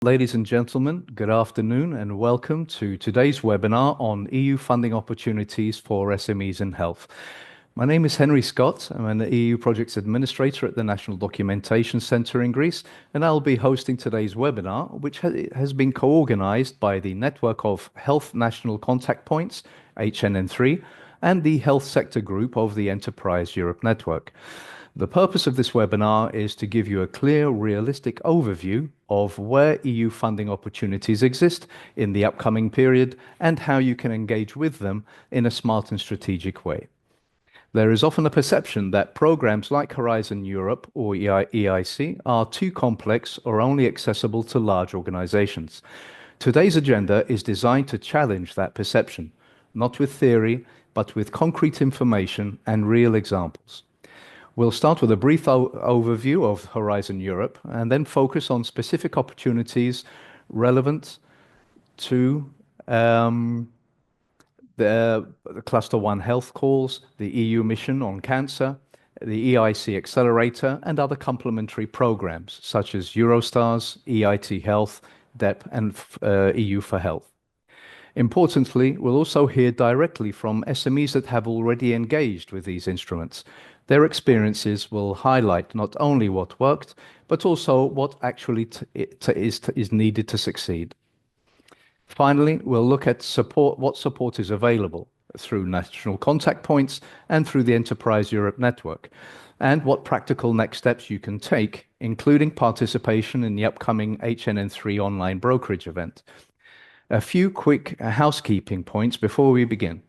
Ladies and gentlemen, good afternoon and welcome to today's webinar on EU funding opportunities for SMEs in health. My name is Henry Scott. I'm an EU Projects Administrator at the National Documentation Centre in Greece, and I'll be hosting today's webinar, which has been co-organised by the Network of Health National Contact Points, HNN 3, and the Health Sector Group of the Enterprise Europe Network. The purpose of this webinar is to give you a clear, realistic overview of where EU funding opportunities exist in the upcoming period and how you can engage with them in a smart and strategic way. There is often a perception that programs like Horizon Europe or EIC are too complex or only accessible to large organizations. Today's agenda is designed to challenge that perception, not with theory, but with concrete information and real examples. We'll start with a brief overview of Horizon Europe and then focus on specific opportunities relevant to the Cluster 1 health calls, the EU mission on cancer, the EIC accelerator, and other complementary programs such as Eurostars, EIT Health, DEP, and EU for Health. Importantly, we'll also hear directly from SMEs that have already engaged with these instruments. Their experiences will highlight not only what worked, but also what actually is needed to succeed. Finally, we'll look at what support is available through national contact points and through the Enterprise Europe network, and what practical next steps you can take, including participation in the upcoming HNN 3 online brokerage event. A few quick housekeeping points before we begin.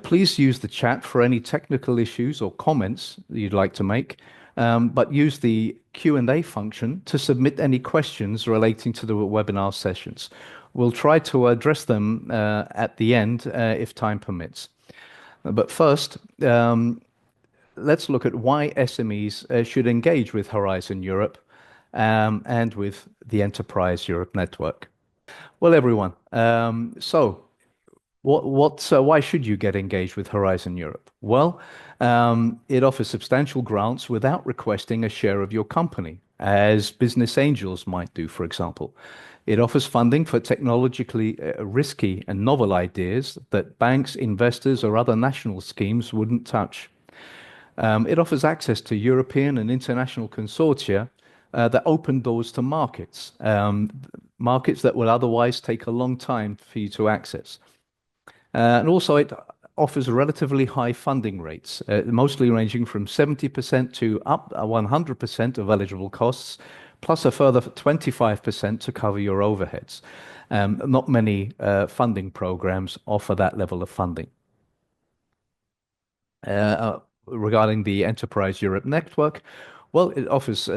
Please use the chat for any technical issues or comments that you'd like to make, but use the Q&A function to submit any questions relating to the webinar sessions. We'll try to address them at the end if time permits. But first, let's look at why SMEs should engage with Horizon Europe and with the Enterprise Europe network. Well, everyone, why should you get engaged with Horizon Europe? Well, it offers substantial grants without requesting a share of your company, as business angels might do, for example. It offers funding for technologically risky and novel ideas that banks, investors, or other national schemes wouldn't touch. It offers access to European and international consortia that open doors to markets, markets that will otherwise take a long time for you to access. And also it offers relatively high funding rates, mostly ranging from 70% to up 100% of eligible costs, plus a further 25% to cover your overheads. Not many funding programs offer that level of funding. Regarding the Enterprise Europe network, well, it offers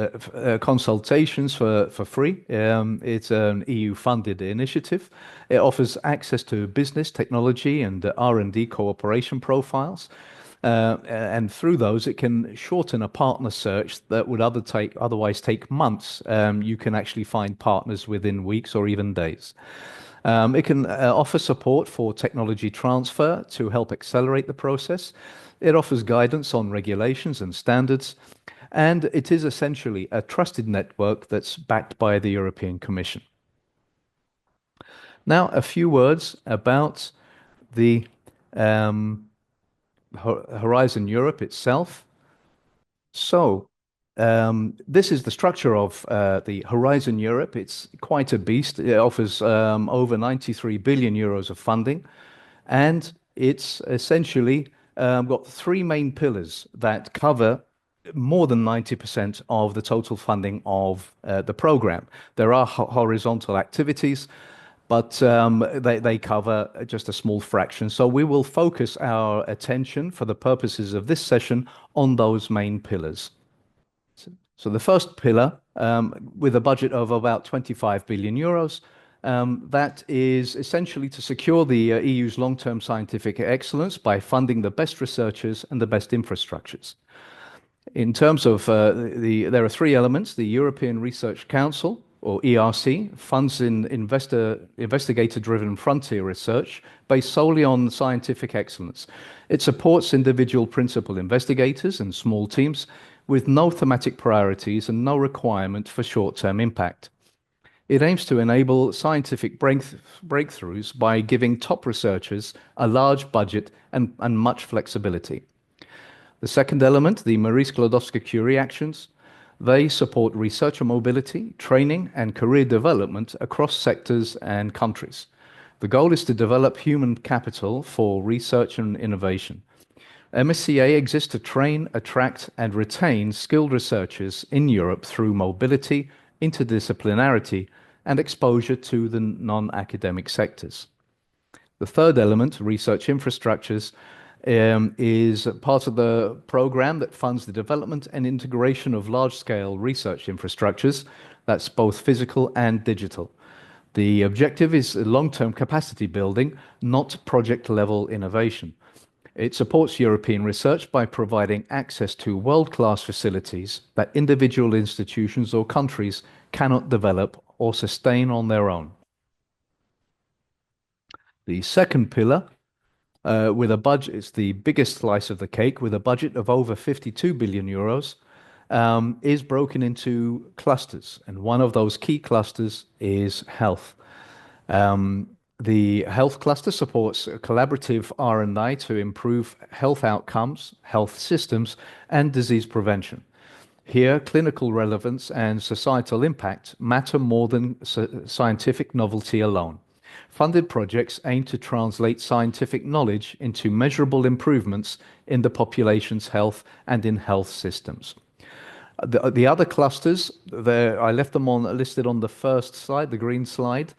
consultations for free. It's an EU-funded initiative. It offers access to business, technology, and R&D cooperation profiles. And through those, it can shorten a partner search that would otherwise take months. You can actually find partners within weeks or even days. It can offer support for technology transfer to help accelerate the process. It offers guidance on regulations and standards. And it is essentially a trusted network that's backed by the European Commission. Now, a few words about the Horizon Europe itself. So, this is the structure of the Horizon Europe. It's quite a beast. It offers over 93 billion euros of funding, and it's essentially got three main pillars that cover more than 90% of the total funding of the program. There are horizontal activities, but they cover just a small fraction. So we will focus our attention for the purposes of this session on those main pillars. So the first pillar, with a budget of about 25 billion euros, that is essentially to secure the EU's long-term scientific excellence by funding the best researchers and the best infrastructures. In terms of there are three elements. The European Research Council, or ERC, funds investigator-driven frontier research based solely on scientific excellence. It supports individual principal investigators and small teams with no thematic priorities and no requirement for short-term impact. It aims to enable scientific breakthroughs by giving top researchers a large budget and much flexibility. The second element, the Marie Sklodowska-Curie actions, they support researcher mobility, training, and career development across sectors and countries. The goal is to develop human capital for research and innovation. MSCA exists to train, attract, and retain skilled researchers in Europe through mobility, interdisciplinarity, and exposure to the non-academic sectors. The third element, research infrastructures, is part of the program that funds the development and integration of large-scale research infrastructures. That's both physical and digital. The objective is long-term capacity building, not project-level innovation. It supports European research by providing access to world-class facilities that individual institutions or countries cannot develop or sustain on their own. The second pillar, with a budget, it's the biggest slice of the cake, with a budget of over 52 billion euros, is broken into clusters. And one of those key clusters is health. The health cluster supports collaborative R&I to improve health outcomes, health systems, and disease prevention. Here, clinical relevance and societal impact matter more than scientific novelty alone. Funded projects aim to translate scientific knowledge into measurable improvements in the population's health and in health systems. The other clusters, I left them listed on the first slide, the green slide.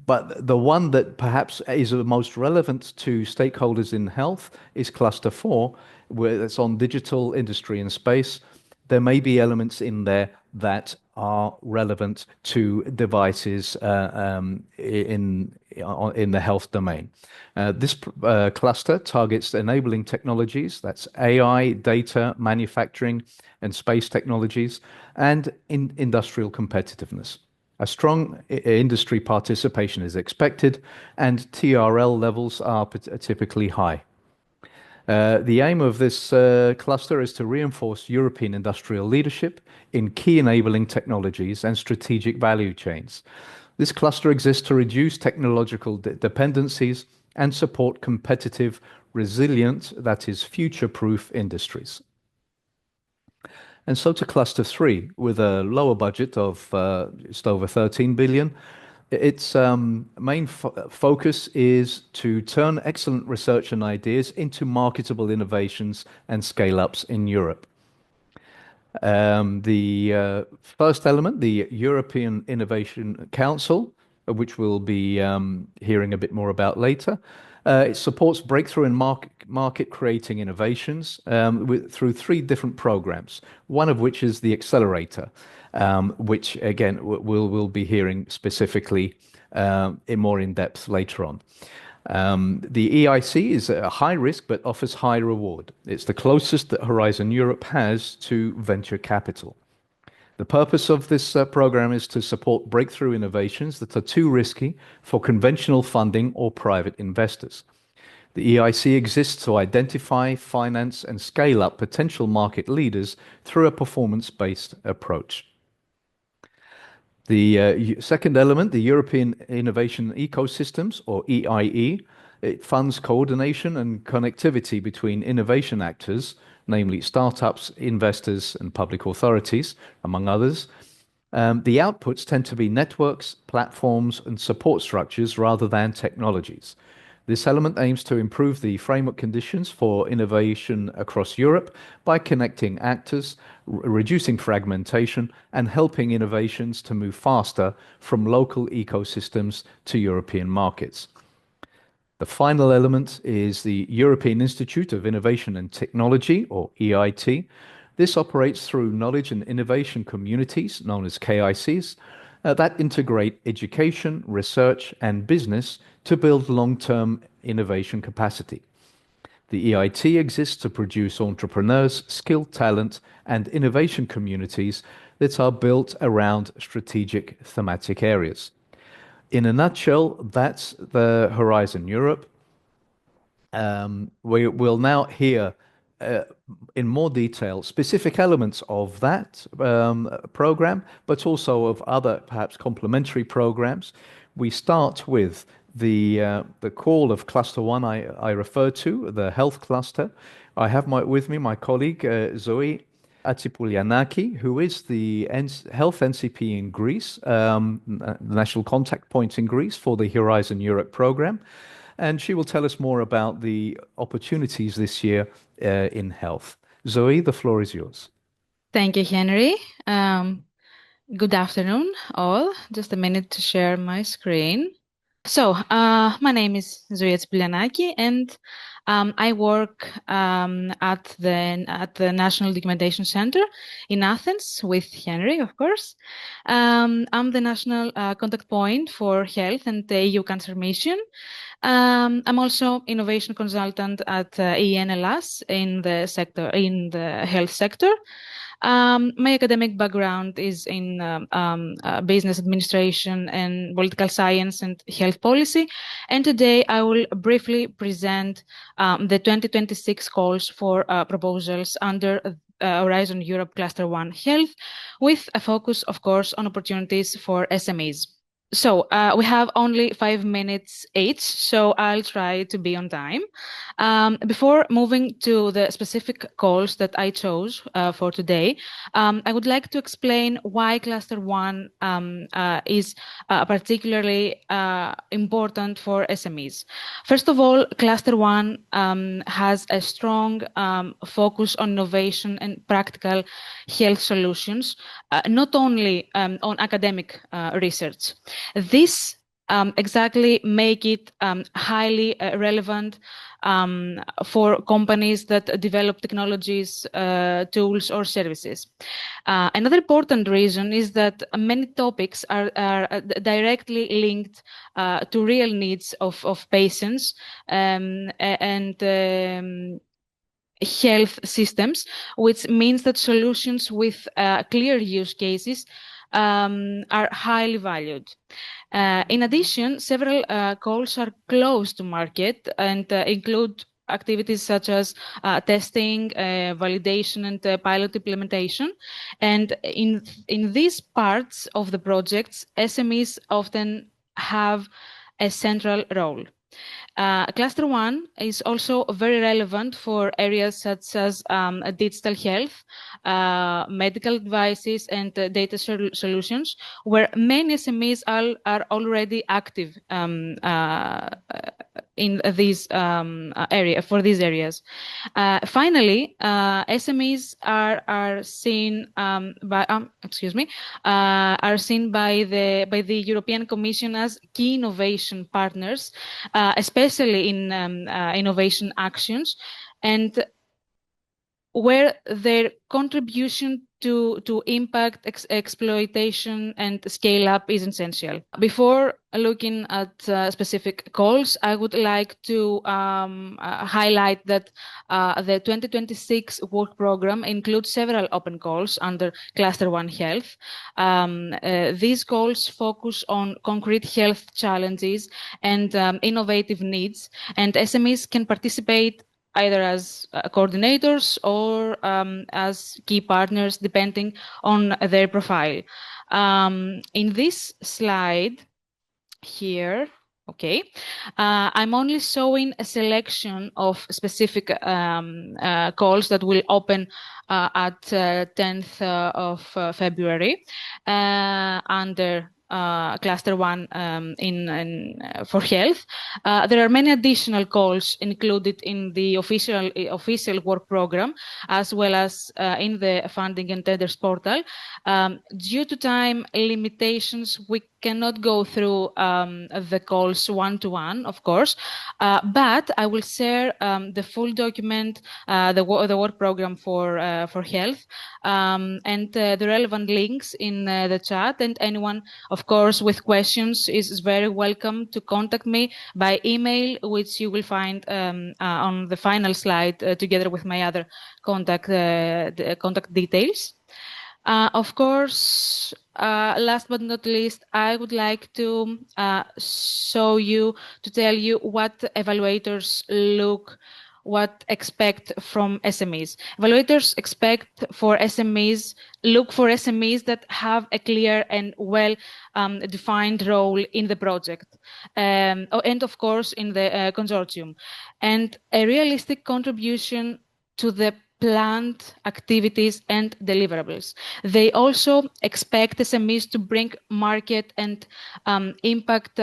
But the one that perhaps is the most relevant to stakeholders in health is Cluster 4, where it's on digital industry and space. There may be elements in there that are relevant to devices in the health domain. This cluster targets enabling technologies, that's AI, data, manufacturing, and space technologies, and in industrial competitiveness. A strong industry participation is expected, and TRL levels are typically high. The aim of this cluster is to reinforce European industrial leadership in key enabling technologies and strategic value chains. This cluster exists to reduce technological dependencies and support competitive, resilient, that is, future-proof industries. And so to Cluster 3, with a lower budget of just over 13 billion. Its main focus is to turn excellent research and ideas into marketable innovations and scale-ups in Europe. The first element, the European Innovation Council, which we'll be hearing a bit more about later, it supports breakthrough and market creating innovations through three different programs, one of which is the Accelerator, which again we'll be hearing specifically more in depth later on. The EIC is a high risk but offers high reward. It's the closest that Horizon Europe has to venture capital. The purpose of this program is to support breakthrough innovations that are too risky for conventional funding or private investors. The EIC exists to identify, finance, and scale up potential market leaders through a performance-based approach. The second element, the European Innovation Ecosystems, or EIE, it funds coordination and connectivity between innovation actors, namely startups, investors, and public authorities, among others. The outputs tend to be networks, platforms, and support structures rather than technologies. This element aims to improve the framework conditions for innovation across Europe by connecting actors, reducing fragmentation, and helping innovations to move faster from local ecosystems to European markets. The final element is the European Institute of Innovation and Technology, or EIT. This operates through knowledge and innovation communities, known as KICs, that integrate education, research, and business to build long-term innovation capacity. The EIT exists to produce entrepreneurs, skilled talent, and innovation communities that are built around strategic thematic areas. In a nutshell, that's the Horizon Europe. We will now hear in more detail specific elements of that program, but also of other perhaps complementary programs. We start with the call of cluster one I referred to, the health cluster. I have with me my colleague Zoe Atsipoulianaki, who is the health NCP in Greece, the national contact point in Greece for the Horizon Europe program. And she will tell us more about the opportunities this year in health. Zoe, the floor is yours. Thank you, Henry. Good afternoon, all. Just a minute to share my screen. So, my name is Zoe Atsipoulianaki, and I work at the National Documentation Center in Athens with Henry, of course. I'm the national contact point for health and the EU Cancer Mission. I'm also innovation consultant at ENLS in the health sector. My academic background is in business administration and political science and health policy. And today I will briefly present the 2026 calls for proposals under Horizon Europe Cluster 1 Health, with a focus, of course, on opportunities for SMEs. So we have only 5 minutes each, so I'll try to be on time. Before moving to the specific calls that I chose for today, I would like to explain why Cluster 1 is particularly important for SMEs. First of all, Cluster 1 has a strong focus on innovation and practical health solutions, not only on academic research. This exactly make it highly relevant for companies that develop technologies, tools, or services. Another important reason is that many topics are directly linked to real needs of patients and health systems, which means that solutions with clear use cases are highly valued. In addition, several calls are close to market and include activities such as testing, validation, and pilot implementation. And in these parts of the projects, SMEs often have a central role. Cluster 1 is also very relevant for areas such as digital health, medical devices, and data solutions, where many SMEs are already active in these these areas. Finally, SMEs are seen by the European Commission as key innovation partners, especially in innovation actions, and where their contribution to impact, exploitation, and scale up is essential. Before looking at specific calls, I would like to highlight that the 2026 work program includes several open calls under Cluster 1 Health. These calls focus on concrete health challenges and innovative needs, and SMEs can participate either as coordinators or as key partners, depending on their profile. In this slide here, okay, I'm only showing a selection of specific calls that will open at 10th of February under Cluster 1 for health. There are many additional calls included in the official work program, as well as in the funding and tenders portal. Due to time limitations, we cannot go through the calls one-to-one, of course, but I will share the full document, the work program for health, and the relevant links in the chat, and anyone, of course, with questions is very welcome to contact me by email, which you will find on the final slide together with my other contact details. Of course, last but not least, I would like to tell you what evaluators look what expect from SMEs. Evaluators expect for SMEs, look for SMEs that have a clear and well defined role in the project, and of course in the consortium, and a realistic contribution to the planned activities and deliverables. They also expect SMEs to bring market and impact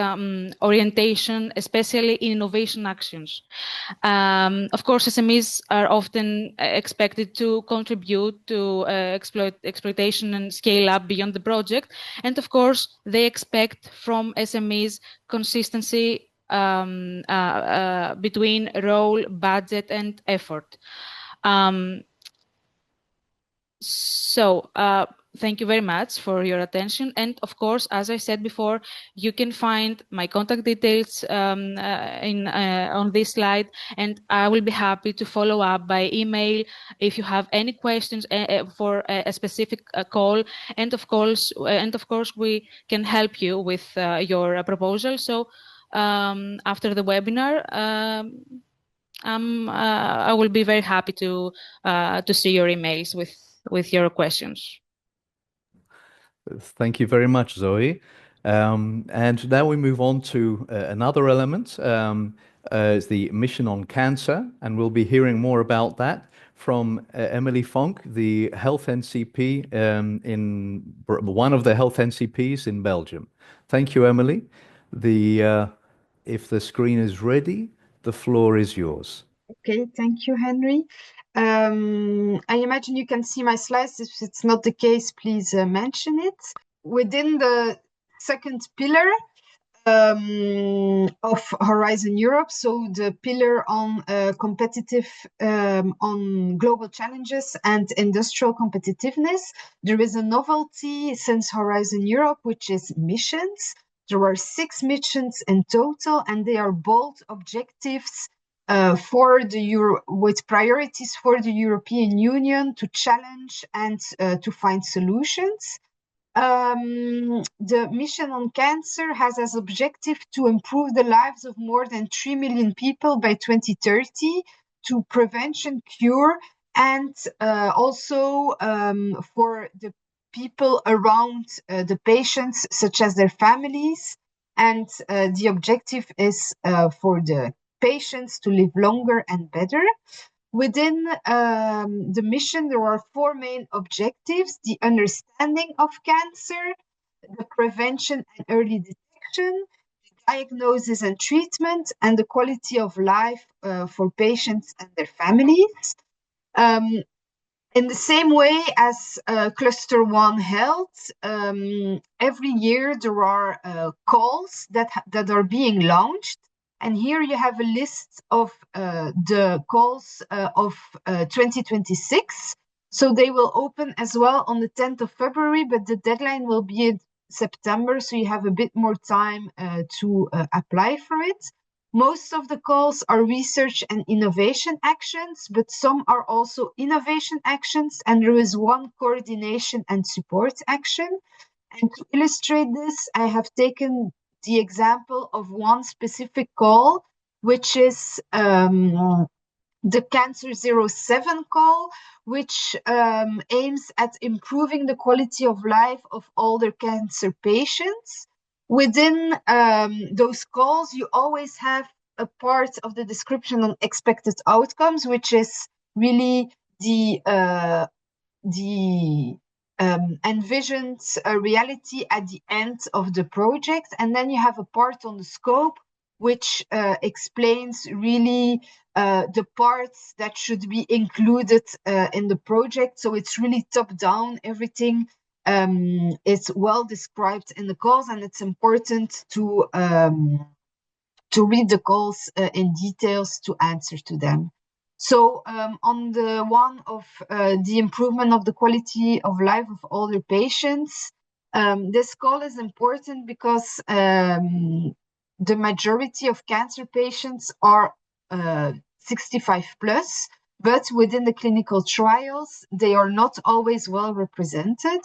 orientation, especially in innovation actions. Of course, SMEs are often expected to contribute to exploitation and scale up beyond the project. And of course, they expect from SMEs consistency between role, budget, and effort. Thank you very much for your attention. And of course, as I said before, you can find my contact details on this slide, and I will be happy to follow up by email if you have any questions for a specific call. And of course, we can help you with your proposal. So after the webinar, I will be very happy to see your emails with your questions. Thank you very much, Zoe. And now we move on to another element, is the mission on cancer, and we'll be hearing more about that from Emily Fonck, the Health NCP in one of the Health NCPs in Belgium. Thank you, Emily. If the screen is ready, the floor is yours. Okay, thank you, Henry. I imagine you can see my slides. If it's not the case, please mention it. Within the second pillar of Horizon Europe, so the pillar on on global challenges and industrial competitiveness, there is a novelty since Horizon Europe, which is missions. There are 6 missions in total, and they are bold objectives with priorities for the European Union to challenge and to find solutions. The mission on cancer has as objective to improve the lives of more than 3 million people by 2030 to prevention, cure, and also for the people around the patients, such as their families. And the objective is for the patients to live longer and better. Within the mission, there are 4 main objectives: the understanding of cancer, the prevention and early detection, the diagnosis and treatment, and the quality of life for patients and their families. In the same way as Cluster 1 Health, every year there are calls that are being launched. And here you have a list of the calls of 2026. So they will open as well on the 10th of February, but the deadline will be in September. So you have a bit more time to apply for it. Most of the calls are research and innovation actions, but some are also innovation actions. And there is one coordination and support action. And to illustrate this, I have taken the example of one specific call, which is the Cancer 07 call, which aims at improving the quality of life of older cancer patients. Within those calls, you always have a part of the description on expected outcomes, which is really the envisioned reality at the end of the project. And then you have a part on the scope, which explains really the parts that should be included in the project. So it's really top down. Everything is well described in the calls, and it's important to read the calls in details to answer to them. So on the one of the improvement of the quality of life of older patients, this call is important because the majority of cancer patients are 65 plus, but within the clinical trials, they are not always well represented.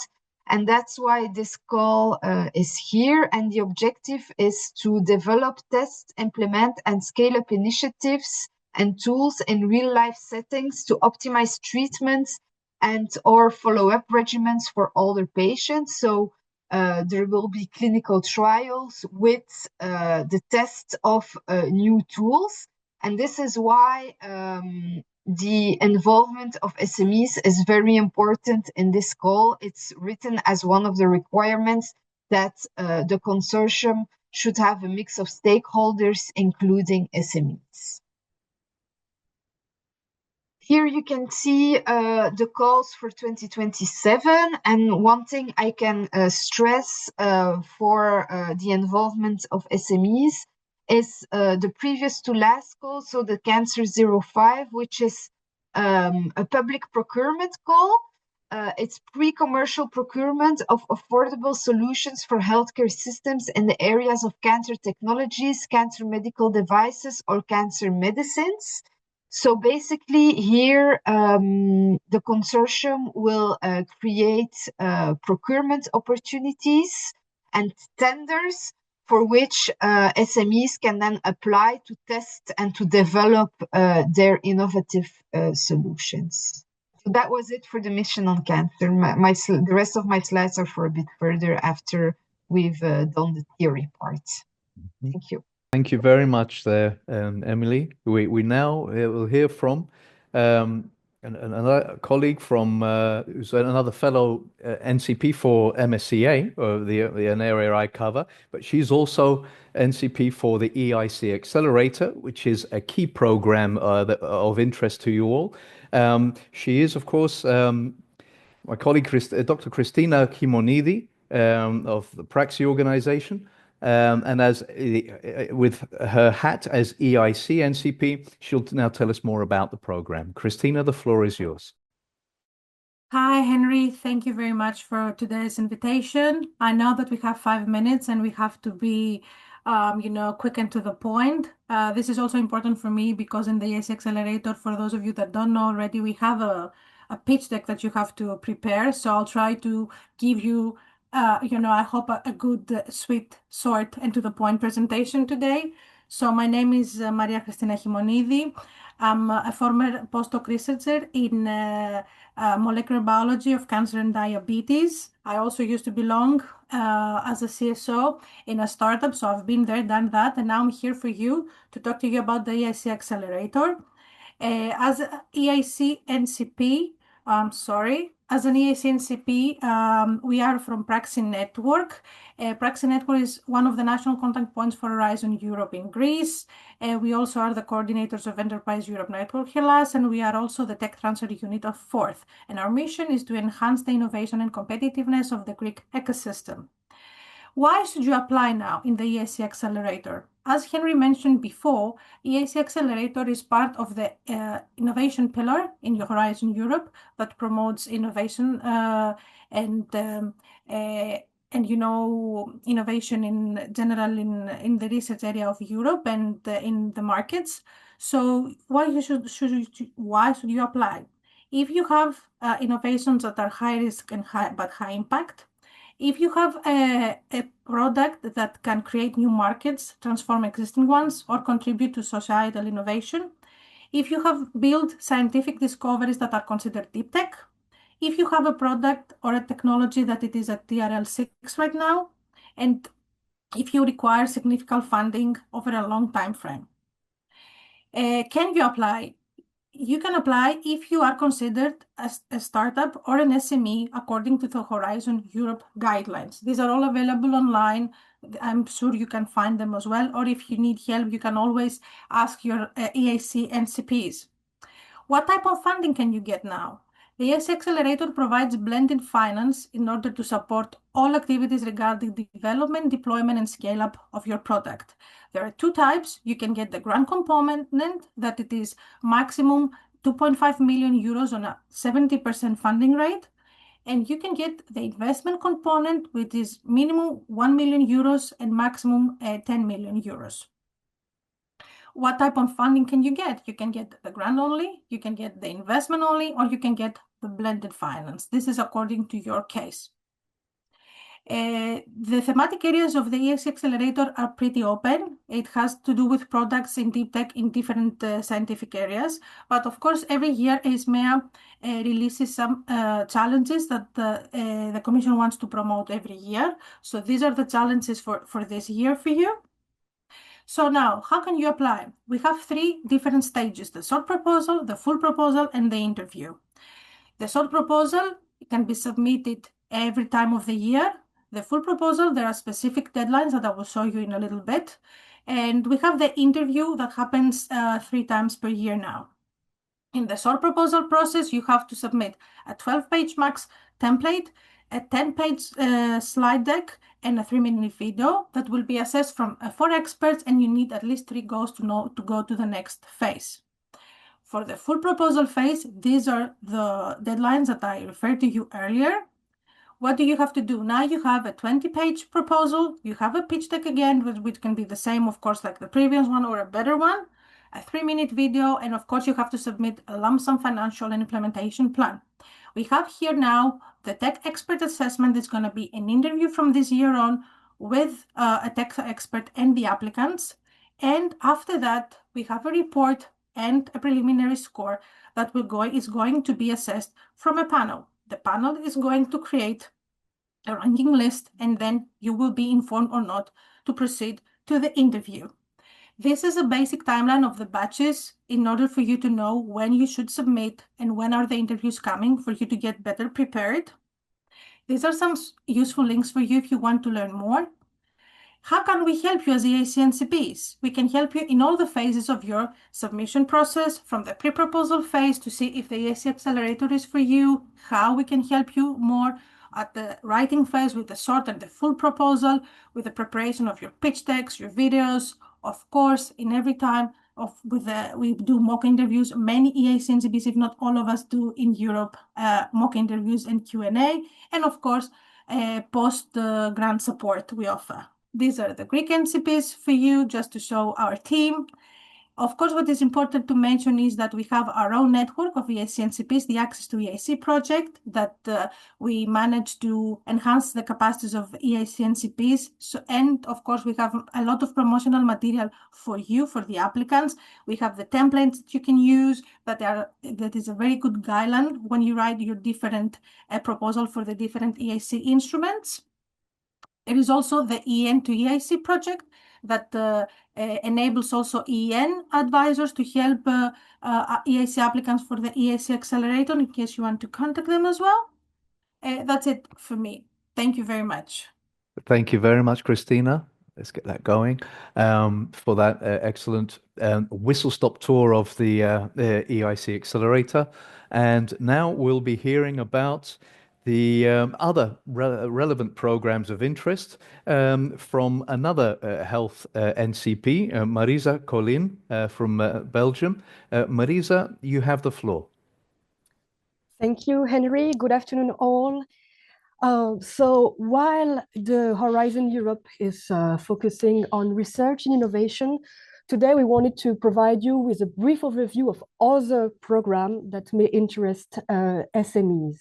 And that's why this call is here. And the objective is to develop, test, implement, and scale up initiatives and tools in real-life settings to optimize treatments and or follow-up regimens for older patients. So there will be clinical trials with the test of new tools. And this is why the involvement of SMEs is very important in this call. It's written as one of the requirements that the consortium should have a mix of stakeholders, including SMEs. Here you can see the calls for 2027. And one thing I can stress for the involvement of SMEs is the previous to last call, so the Cancer 05, which is a public procurement call. It's pre-commercial procurement of affordable solutions for healthcare systems in the areas of cancer technologies, cancer medical devices, or cancer medicines. So basically here, the consortium will create procurement opportunities and tenders for which SMEs can then apply to test and to develop their innovative solutions. So that was it for the mission on cancer. The rest of my slides are for a bit further after we've done the theory part. Thank you. Thank you very much there, Emily. We now will hear from another colleague from who's another fellow NCP for MSCA, an area I cover, but she's also NCP for the EIC Accelerator, which is a key program of interest to you all. She is, of course, my colleague, Dr. Christina Chimonidi of the Praxi organization. And with her hat as EIC NCP, she'll now tell us more about the program. Christina, the floor is yours. Hi, Henry. Thank you very much for today's invitation. I know that we have 5 minutes and we have to be, quick and to the point. This is also important for me because in the EIC Accelerator, for those of you that don't know already, we have a pitch deck that you have to prepare. So I'll try to give you I hope a good, sweet, short, and to the point presentation today. So my name is Maria Cristina Chimonidi. I'm a former postdoc researcher in molecular biology of cancer and diabetes. I also used to belong as a CSO in a startup, so I've been there, done that, and now I'm here for you to talk to you about the EIC Accelerator. As EIC NCP, as an EIC NCP, we are from Praxi Network. Praxi Network is one of the national contact points for Horizon Europe in Greece. We also are the coordinators of Enterprise Europe Network Hellas, and we are also the tech transfer unit of Fourth. And our mission is to enhance the innovation and competitiveness of the Greek ecosystem. Why should you apply now in the EIC Accelerator? As Henry mentioned before, EIC Accelerator is part of the innovation pillar in Horizon Europe that promotes innovation and innovation in general in the research area of Europe and in the markets. So why should you apply? If you have innovations that are high risk and high impact, if you have a product that can create new markets, transform existing ones, or contribute to societal innovation, if you have built scientific discoveries that are considered deep tech, if you have a product or a technology that it is at TRL 6 right now, and if you require significant funding over a long time frame. Can you apply? You can apply if you are considered as a startup or an SME according to the Horizon Europe guidelines. These are all available online. I'm sure you can find them as well. Or if you need help, you can always ask your EIC NCPs. What type of funding can you get now? The EIC Accelerator provides blended finance in order to support all activities regarding development, deployment, and scale-up of your product. There are 2 types. You can get the grant component that it is maximum 2.5 million euros on a 70% funding rate. And you can get the investment component, which is minimum 1 million euros and maximum 10 million euros. What type of funding can you get? You can get the grant only, you can get the investment only, or you can get the blended finance. This is according to your case. The thematic areas of the EIC Accelerator are pretty open. It has to do with products in deep tech in different scientific areas. But of course, every year ESMEA releases some challenges that the Commission wants to promote every year. So these are the challenges for this year for you. So now, how can you apply? We have 3 different stages: the short proposal, the full proposal, and the interview. The short proposal can be submitted every time of the year. The full proposal, there are specific deadlines that I will show you in a little bit. And we have the interview that happens 3 times per year now. In the short proposal process, you have to submit a 12-page max template, a 10-page slide deck, and a 3-minute video that will be assessed from 4 experts, and you need at least 3 goes to go to the next phase. For the full proposal phase, these are the deadlines that I referred to you earlier. What do you have to do? Now you have a 20-page proposal, you have a pitch deck again, which can be the same, of course, like the previous one or a better one, a 3-minute video, and of course you have to submit a lump sum financial and implementation plan. We have here now the tech expert assessment. Is going to be an interview from this year on with a tech expert and the applicants. And after that, we have a report and a preliminary score that is going to be assessed from a panel. The panel is going to create a ranking list, and then you will be informed or not to proceed to the interview. This is a basic timeline of the batches in order for you to know when you should submit and when are the interviews coming for you to get better prepared. These are some useful links for you if you want to learn more. How can we help you as EIC NCPs? We can help you in all the phases of your submission process, from the pre-proposal phase to see if the EIC Accelerator is for you, how we can help you more at the writing phase with the short and the full proposal, with the preparation of your pitch decks, your videos. Of course, in every time we do mock interviews. Many EIC NCPs, if not all of us, do in Europe mock interviews and Q&A, and of course, post-grant support we offer. These are the Greek NCPs for you, just to show our team. Of course, what is important to mention is that we have our own network of EIC NCPs, the Access to EIC project, that we manage to enhance the capacities of EIC NCPs. And of course, we have a lot of promotional material for you, for the applicants. We have the templates that you can use that is a very good guideline when you write your different proposal for the different EIC instruments. There is also the EN to EIC project that enables also EN advisors to help EIC applicants for the EIC Accelerator in case you want to contact them as well. That's it for me. Thank you very much. Thank you very much, Christina. Let's get that going for that excellent whistle-stop tour of the EIC Accelerator. And now we'll be hearing about the other relevant programs of interest from another health NCP, Marisa Collin from Belgium. Marisa, you have the floor. Thank you, Henry. Good afternoon, all. So while the Horizon Europe is focusing on research and innovation, today we wanted to provide you with a brief overview of other programs that may interest SMEs.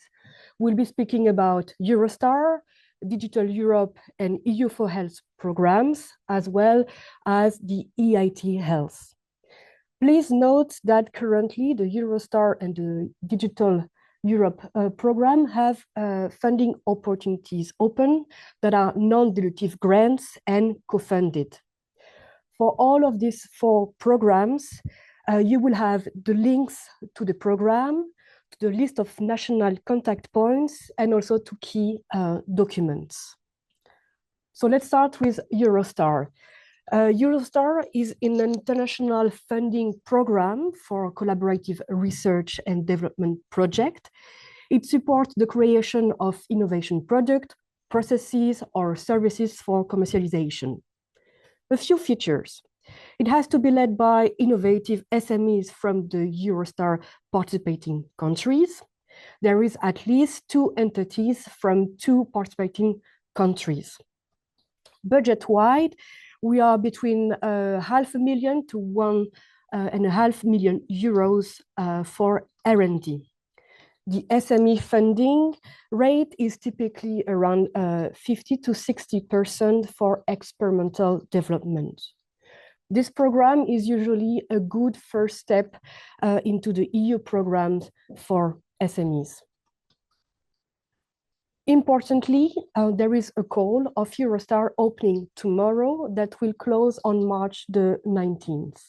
We'll be speaking about Eurostar, Digital Europe, and EU for Health programs, as well as the EIT Health. Please note that currently the Eurostar and the Digital Europe program have funding opportunities open that are non-dilutive grants and co-funded. For all of these 4 programs, you will have the links to the program, to the list of national contact points, and also to key documents. So let's start with Eurostar. Eurostar is an international funding program for collaborative research and development project. It supports the creation of innovation product, processes, or services for commercialization. A few features. It has to be led by innovative SMEs from the Eurostar participating countries. There is at least 2 entities from 2 participating countries. Budget-wide, we are between €500,000 to €1.5 million for R&D. The SME funding rate is typically around 50 to 60% for experimental development. This program is usually a good first step into the EU programs for SMEs. Importantly, there is a call of Eurostar opening tomorrow that will close on March the 19th.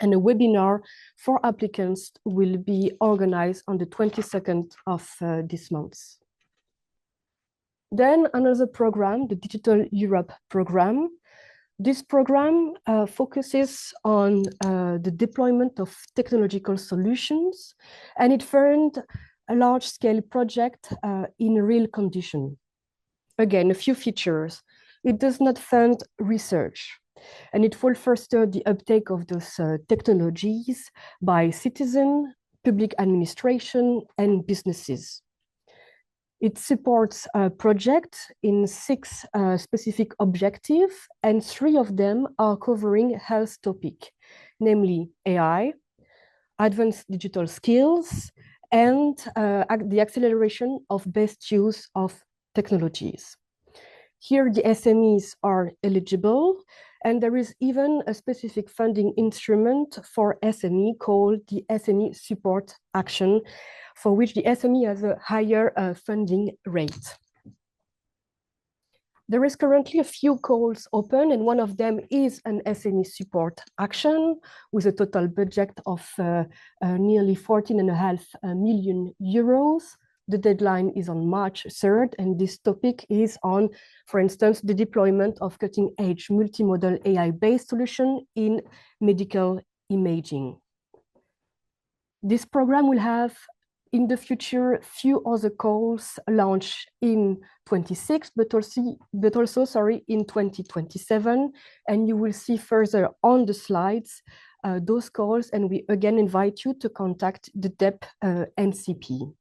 And a webinar for applicants will be organized on the 22nd of this month. Then another program, the Digital Europe program. This program focuses on the deployment of technological solutions, and it funds a large-scale project in real condition. Again, a few features. It does not fund research, and it will foster the uptake of those technologies by citizens, public administration, and businesses. It supports a project in 6 specific objectives, and 3 of them are covering health topic, namely AI, advanced digital skills, and the acceleration of best use of technologies. Here, the SMEs are eligible, and there is even a specific funding instrument for SME called the SME Support Action, for which the SME has a higher funding rate. There is currently a few calls open, and one of them is an SME Support Action with a total budget of nearly 14.5 million euros. The deadline is on March 3rd, and this topic is on, for instance, the deployment of cutting-edge multimodal AI-based solution in medical imaging. This program will have, in the future, few other calls launched in 26, but also in 2027, and you will see further on the slides those calls, and we again invite you to contact the DEP NCP.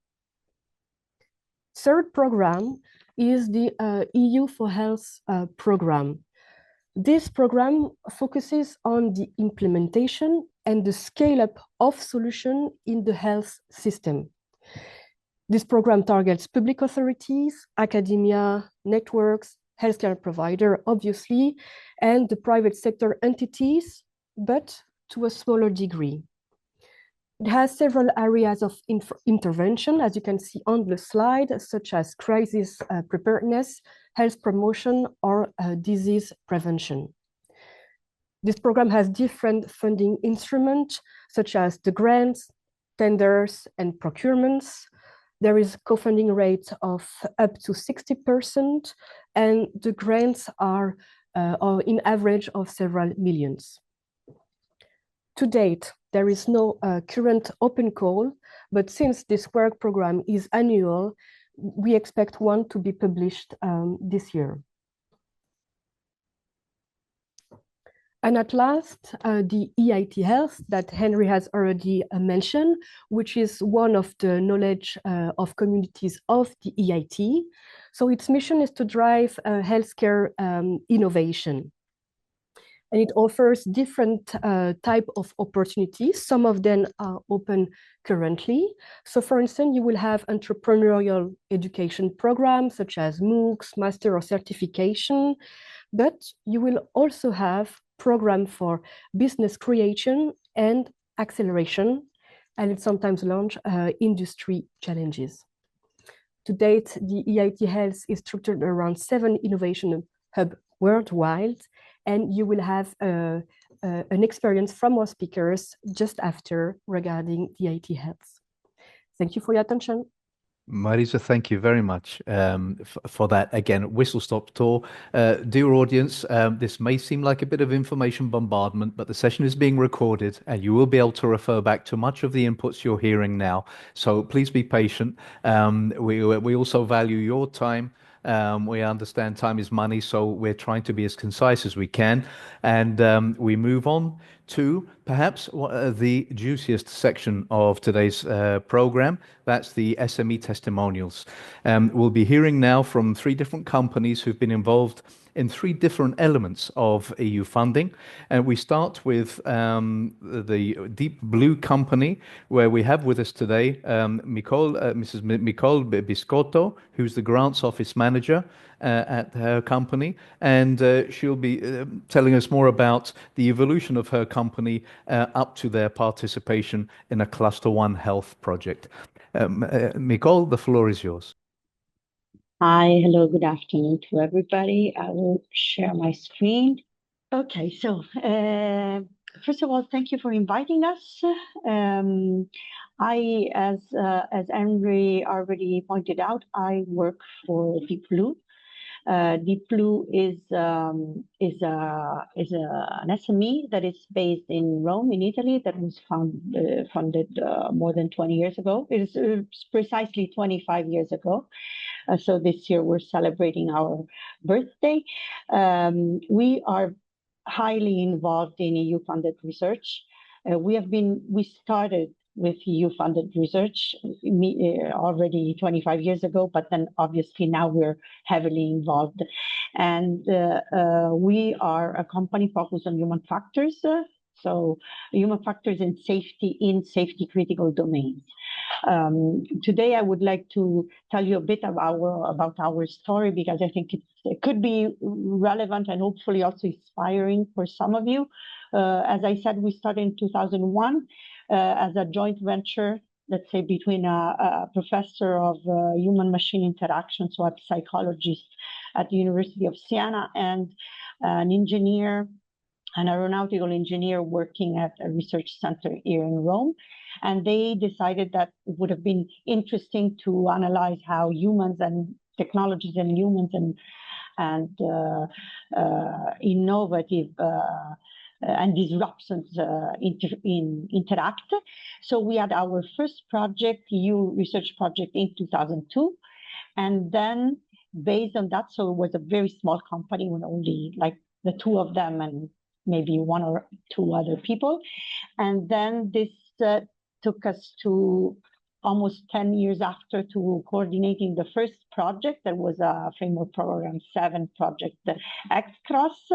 Third program is the EU for Health program. This program focuses on the implementation and the scale-up of solutions in the health system. This program targets public authorities, academia, networks, healthcare provider, obviously, and the private sector entities, but to a smaller degree. It has several areas of intervention, as you can see on the slide, such as crisis preparedness, health promotion, or disease prevention. This program has different funding instruments, such as the grants, tenders, and procurements. There is a co-funding rate of up to 60%, and the grants are in average of several millions. To date, there is no current open call, but since this work program is annual, we expect one to be published this year. And at last, the EIT Health that Henry has already mentioned, which is one of the knowledge of communities of the EIT. So its mission is to drive healthcare innovation. And it offers different type of opportunities. Some of them are open currently. So for instance, you will have entrepreneurial education programs such as MOOCs, master or certification, but you will also have program for business creation and acceleration, and it sometimes launch industry challenges. To date, the EIT Health is structured around 7 innovation hubs worldwide, and you will have an experience from our speakers just after regarding the EIT Health. Thank you for your attention. Marisa, thank you very much for that, again, whistle-stop tour. Dear audience, this may seem like a bit of information bombardment, but the session is being recorded and you will be able to refer back to much of the inputs you're hearing now. So please be patient. We also value your time. We understand time is money, so we're trying to be as concise as we can. And we move on to perhaps the juiciest section of today's program. That's the SME testimonials. We'll be hearing now from 3 different companies who've been involved in 3 different elements of EU funding. And we start with the Deep Blue company, where we have with us today Mrs. Nicole Biscotto, who's the Grants Office Manager at her company. And she'll be telling us more about the evolution of her company up to their participation in a Cluster 1 Health project. Nicole, the floor is yours. Hi, hello, good afternoon to everybody. I will share my screen. Okay, so first of all, thank you for inviting us. As Henry already pointed out, I work for Deep Blue. Deep Blue is an SME that is based in Rome, in Italy, that was funded more than 20 years ago. It is precisely 25 years ago. So this year we're celebrating our birthday. We are highly involved in EU-funded research. We started with EU-funded research already 25 years ago, but then obviously now we're heavily involved. And we are a company focused on human factors. So human factors in safety critical domains. Today I would like to tell you a bit about our story, because I think it could be relevant and hopefully also inspiring for some of you. As I said, we started in 2001 as a joint venture, let's say, between a professor of human-machine interaction, so a psychologist at the University of Siena, and an engineer, an aeronautical engineer working at a research center here in Rome. And they decided that it would have been interesting to analyze how humans and technologies and humans and innovative and disruptions interact. So we had our first project, EU research project, in 2002. And then based on that, so it was a very small company with only like the 2 of them and maybe 1 or 2 other people. And then this took us to almost 10 years after to coordinating the first project. That was a framework program 7 project, the X-Cross.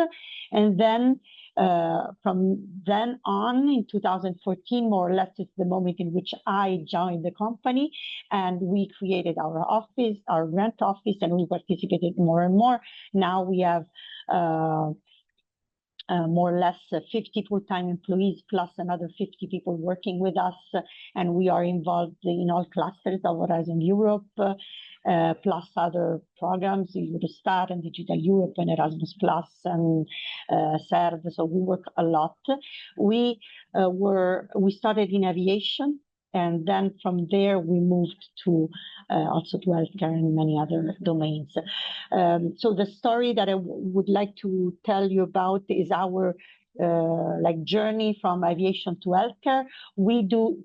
And then from then on, in 2014, more or less, is the moment in which I joined the company, and we created our office, our grant office, and we participated more and more. Now we have more or less 50 full-time employees, plus another 50 people working with us. And we are involved in all clusters of Horizon Europe, plus other programs, Eurostar and Digital Europe and Erasmus Plus and CERD. So we work a lot. We started in aviation, and then from there we moved to also to healthcare and many other domains. So the story that I would like to tell you about is our journey from aviation to healthcare. We do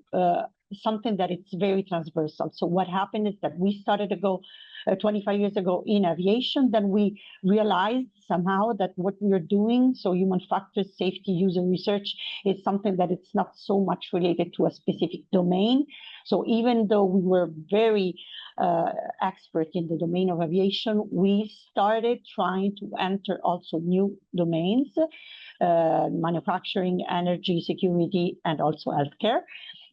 something that it's very transversal. So what happened is that we started to go 25 years ago in aviation. Then we realized somehow that what we are doing, so human factors, safety, user research, is something that it's not so much related to a specific domain. So even though we were very expert in the domain of aviation, we started trying to enter also new domains, manufacturing, energy, security, and also healthcare.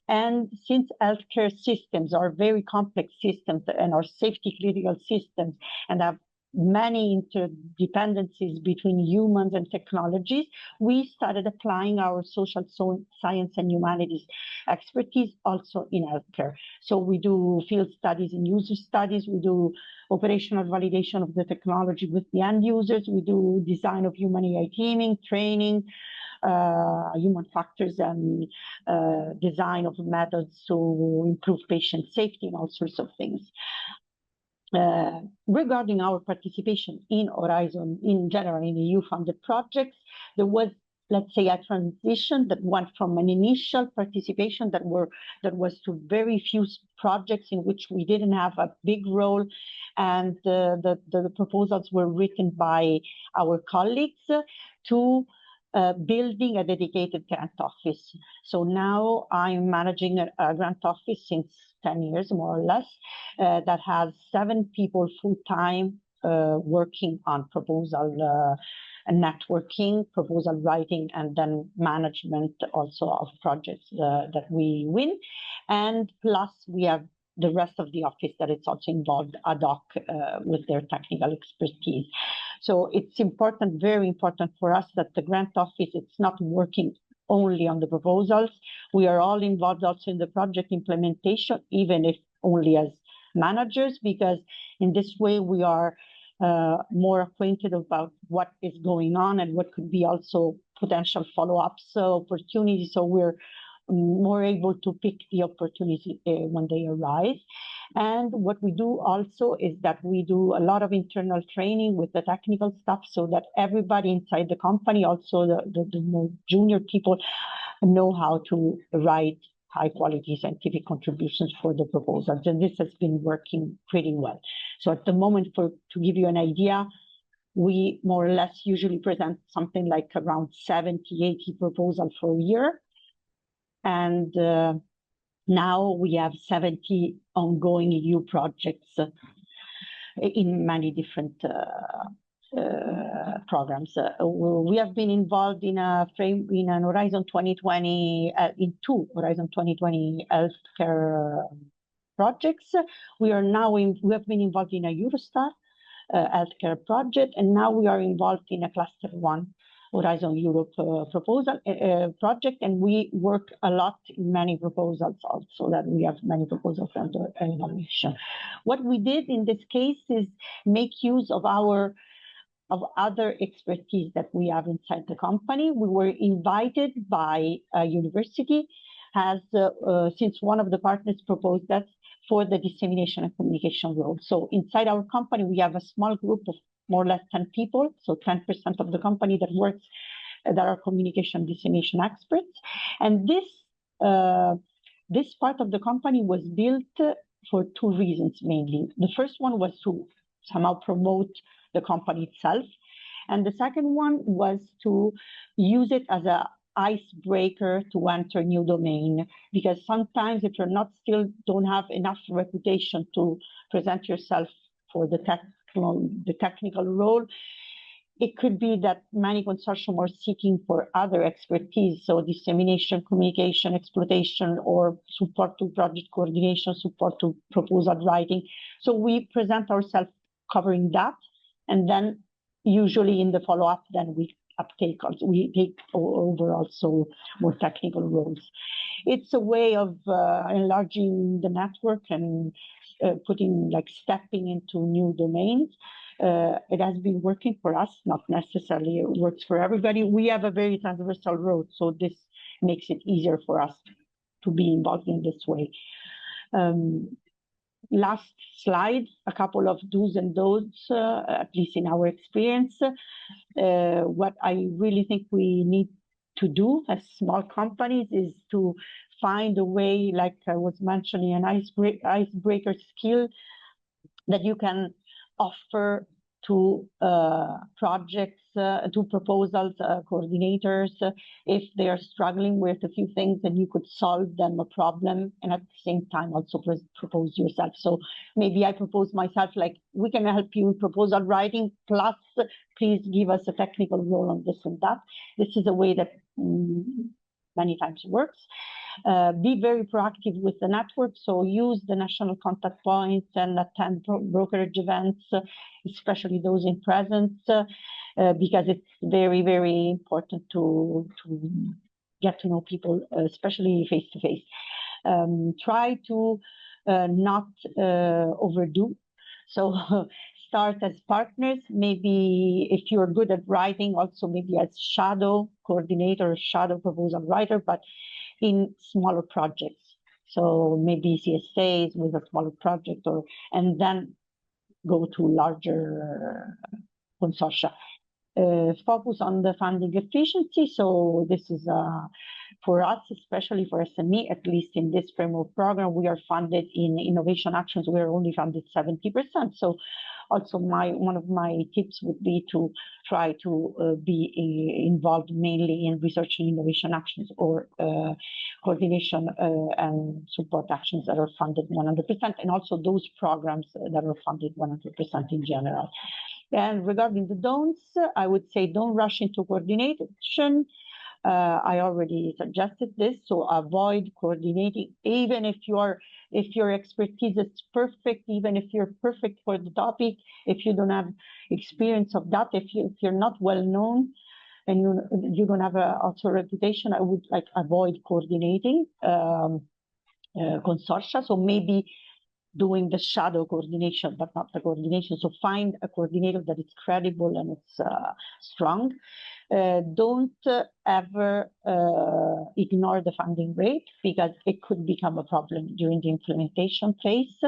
And since healthcare systems are very complex systems and are safety critical systems and have many interdependencies between humans and technologies, we started applying our social science and humanities expertise also in healthcare. So we do field studies and user studies, we do operational validation of the technology with the end users, we do design of human AI teaming, training, human factors, and design of methods to improve patient safety and all sorts of things. Regarding our participation in Horizon in general in EU-funded projects, there was, let's say, a transition that went from an initial participation that was to very few projects in which we didn't have a big role, and the proposals were written by our colleagues, to building a dedicated grant office. So now I'm managing a grant office since 10 years, more or less, that has 7 people full-time working on proposal networking, proposal writing, and then management also of projects that we win. And plus we have the rest of the office that is also involved ad hoc with their technical expertise. So it's important, very important for us that the grant office, it's not working only on the proposals. We are all involved also in the project implementation, even if only as managers, because in this way we are more acquainted about what is going on and what could be also potential follow-ups opportunities. So we're more able to pick the opportunities when they arise. And what we do also is that we do a lot of internal training with the technical staff so that everybody inside the company, also the more junior people, know how to write high-quality scientific contributions for the proposals. And this has been working pretty well. So at the moment, to give you an idea, we more or less usually present something like around 70, 80 proposals for a year. And now we have 70 ongoing EU projects in many different programs. We have been involved in an Horizon 2020, in 2 Horizon 2020 healthcare projects. We have been involved in a Eurostar healthcare project, and now we are involved in a Cluster 1 Horizon Europe project, and we work a lot in many proposals also, that we have many proposals under evaluation. What we did in this case is make use of other expertise that we have inside the company. We were invited by a university, since one of the partners proposed that, for the dissemination and communication role. So inside our company, we have a small group of more or less 10 people, so 10% of the company that works, that are communication dissemination experts. And this part of the company was built for 2 reasons mainly. The first one was to somehow promote the company itself. And the second one was to use it as an icebreaker to enter new domain, because sometimes if you're don't have enough reputation to present yourself for the technical role, it could be that many consortium are seeking for other expertise, so dissemination, communication, exploitation, or support to project coordination, support to proposal writing. So we present ourselves covering that, and then usually in the follow-up, then we take over also more technical roles. It's a way of enlarging the network and stepping into new domains. It has been working for us, not necessarily it works for everybody. We have a very transversal road, so this makes it easier for us to be involved in this way. Last slide, a couple of do's and don'ts, at least in our experience. What I really think we need to do as small companies is to find a way, like I was mentioning, an icebreaker skill that you can offer to projects, to proposals, coordinators, if they are struggling with a few things, and you could solve them a problem, and at the same time also propose yourself. So maybe I propose myself, like, we can help you in proposal writing, plus please give us a technical role on this and that. This is a way that many times works. Be very proactive with the network, so use the national contact points and attend brokerage events, especially those in presence, because it's very, very important to get to know people, especially face to face. Try to not overdo. So start as partners. Maybe if you're good at writing, also maybe as shadow coordinator, shadow proposal writer, but in smaller projects. So maybe CSAs with a smaller project, and then go to larger consortia. Focus on the funding efficiency. So this is for us, especially for SME, at least in this framework program, we are funded in innovation actions. We are only funded 70%. So Also, one of my tips would be to try to be involved mainly in research and innovation actions or coordination and support actions that are funded 100%, and also those programs that are funded 100% in general. And regarding the don'ts, I would say don't rush into coordination. I already suggested this, so avoid coordinating, even if your expertise is perfect, even if you're perfect for the topic, if you don't have experience of that, if you're not well known, and you don't have also reputation, I would avoid coordinating consortia. So maybe doing the shadow coordination, but not the coordination. So find a coordinator that is credible and it's strong. Don't ever ignore the funding rate, because it could become a problem during the implementation phase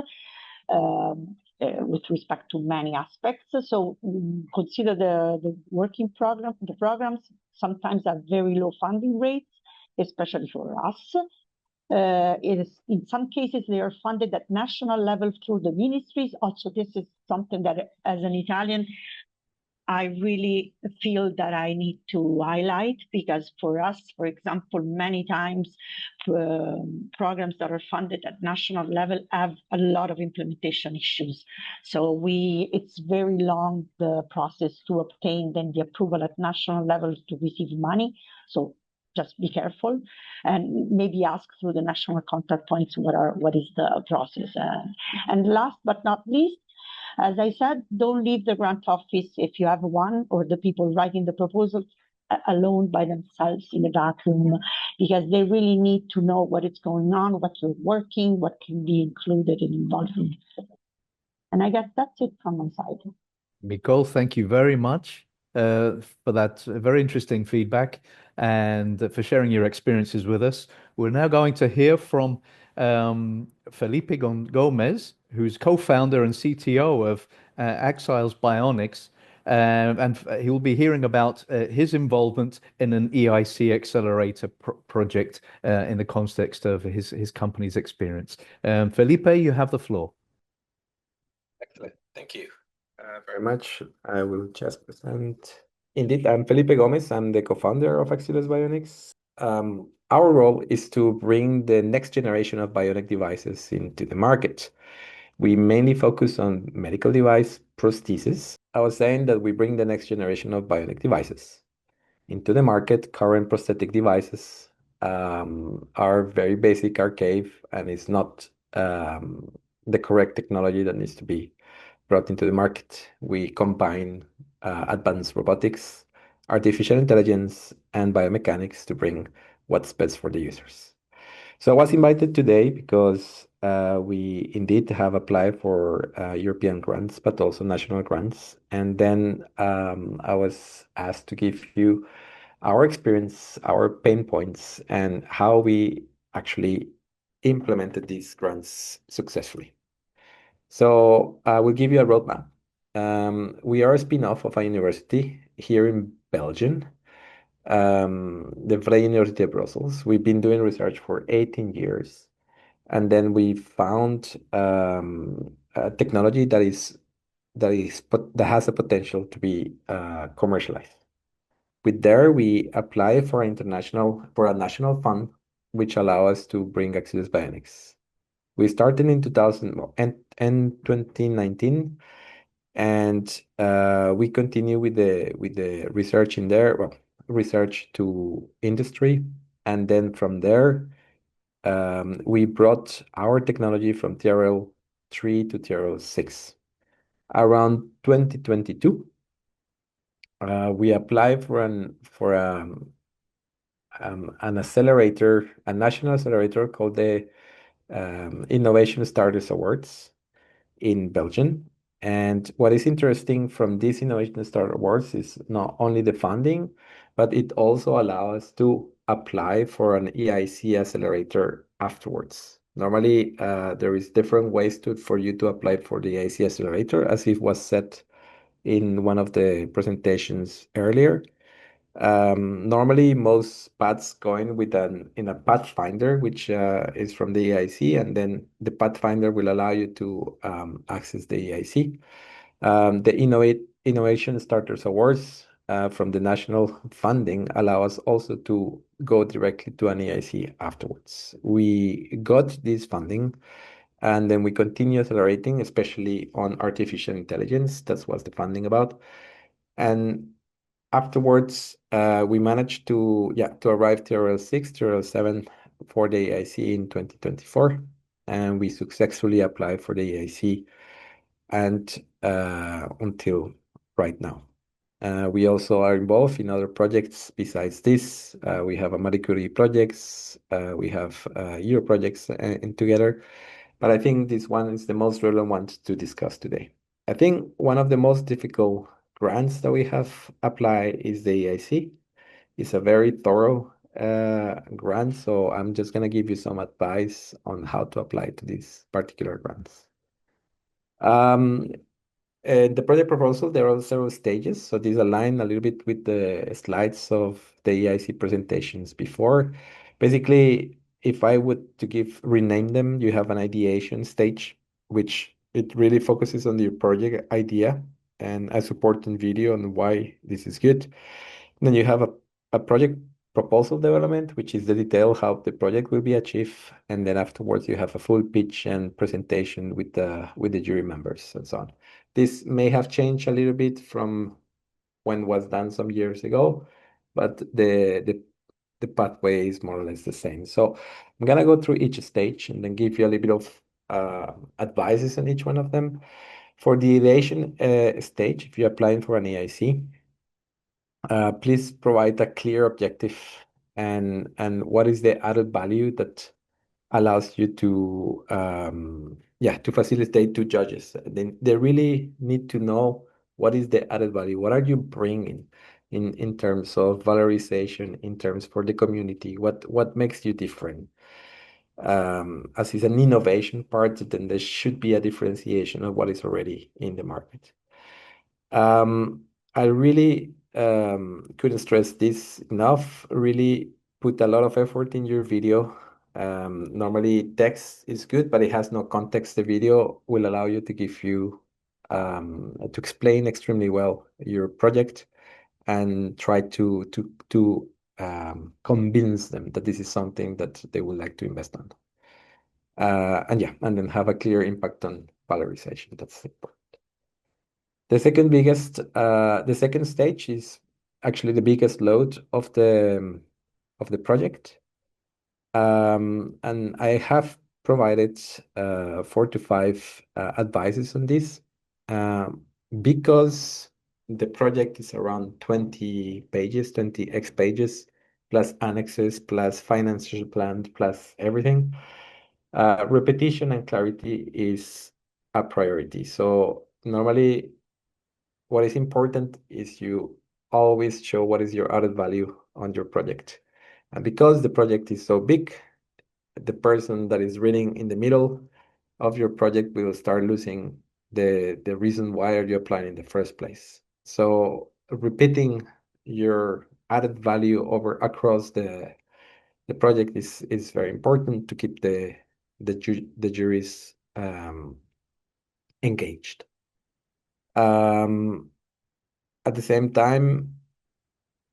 with respect to many aspects. So consider the working program. The programs sometimes have very low funding rates, especially for us. It is, in some cases, they are funded at national level through the ministries. Also, this is something that, as an Italian, I really feel that I need to highlight, because for us, for example, many times programs that are funded at national level have a lot of implementation issues. So it's very long, the process to obtain then the approval at national level to receive money. So just be careful, and maybe ask through the national contact points what is the process. And last but not least, as I said, don't leave the grant office, if you have one, or the people writing the proposals, alone by themselves in a vacuum, because they really need to know what is going on, what you're working, what can be included and involved in. And I guess that's it from my side. Nicole, thank you very much for that very interesting feedback and for sharing your experiences with us. We're now going to hear from Felipe Gomez, who's co-founder and CTO of Axiles Bionics, and he will be hearing about his involvement in an EIC accelerator project in the context of his company's experience. Felipe, you have the floor. Excellent. Thank you very much. I will just present. Indeed, I'm Felipe Gomez. I'm the co-founder of Axiles Bionics. Our role is to bring the next generation of bionic devices into the market. We mainly focus on medical device prosthesis. I was saying that we bring the next generation of bionic devices into the market. Current prosthetic devices are very basic, archaic, and it's not the correct technology that needs to be brought into the market. We combine advanced robotics, artificial intelligence, and biomechanics to bring what's best for the users. So I was invited today because we indeed have applied for European grants, but also national grants. And then I was asked to give you our experience, our pain points, and how we actually implemented these grants successfully. So I will give you a roadmap. We are a spin-off of a university here in Belgium, the Vrije University of Brussels. We've been doing research for 18 years. And then we found a technology that has the potential to be commercialized. With there, we apply for a national fund, which allow us to bring Axiles Bionics. We started in 2019, and we continue with the research in there, well, research to industry, and then from there, we brought our technology from TRL 3 to TRL 6. Around 2022, we applied for an accelerator, a national accelerator called the Innovation Starters Awards in Belgium. And what is interesting from these Innovation Starter Awards is not only the funding, but it also allows us to apply for an EIC accelerator afterwards. Normally, there is different ways for you to apply for the EIC accelerator, as it was said in one of the presentations earlier. Normally, most paths go in a Pathfinder, which is from the EIC, and then the Pathfinder will allow you to access the EIC. The Innovation Starters Awards from the national funding allow us also to go directly to an EIC afterwards. We got this funding and then we continue accelerating, especially on artificial intelligence. That's what the funding about. And afterwards, we managed to arrive TRL 6, TRL 7 for the EIC in 2024, and we successfully applied for the EIC and until right now. We also are involved in other projects besides this. We have a Marie Curie projects, we have Euro projects together, but I think this one is the most relevant one to discuss today. I think one of the most difficult grants that we have applied is the EIC. It's a very thorough grant, so I'm just gonna give you some advice on how to apply to these particular grants. The project proposal, there are several stages, so these align a little bit with the slides of the EIC presentations before. Basically, if I would to rename them, you have an ideation stage, which it really focuses on your project idea and a supporting video on why this is good. Then you have a project proposal development, which is the detail how the project will be achieved, and then afterwards you have a full pitch and presentation with the jury members and so on. This may have changed a little bit from when it was done some years ago, but the pathway is more or less the same. So I'm gonna go through each stage and then give you a little bit of advices on each one of them. For the ideation stage, if you're applying for an EIC, please provide a clear objective and what is the added value that allows you to facilitate to judges. They really need to know what is the added value, what are you bringing in terms of valorization, in terms for the community, what makes you different. As is an innovation part, then there should be a differentiation of what is already in the market. I really couldn't stress this enough. Really put a lot of effort in your video. Normally text is good, but it has no context. The video will allow you to give you to explain extremely well your project and try to convince them that this is something that they would like to invest on. And then have a clear impact on valorization. That's important. The second stage is actually the biggest load of the project. And I have provided 4 to 5 advices on this because the project is around 20 pages, 20x pages, plus annexes, plus financial plan, plus everything. Repetition and clarity is a priority. So normally what is important is you always show what is your added value on your project. And because the project is so big, the person that is reading in the middle of your project will start losing the reason why are you applying in the first place. So repeating your added value across the project is very important to keep the juries engaged. At the same time,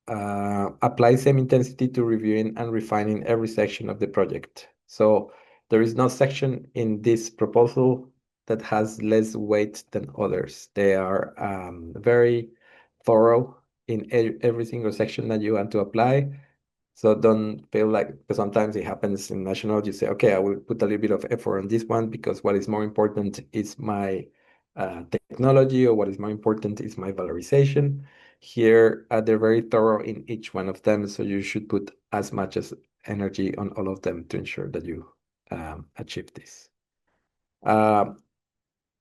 apply same intensity to reviewing and refining every section of the project. So there is no section in this proposal that has less weight than others. They are very thorough in every single section that you want to apply. So don't feel like, because sometimes it happens in national, you say, okay, I will put a little bit of effort on this one because what is more important is my technology, or what is more important is my valorization. Here, they're very thorough in each one of them, so you should put as much as energy on all of them to ensure that you achieve this.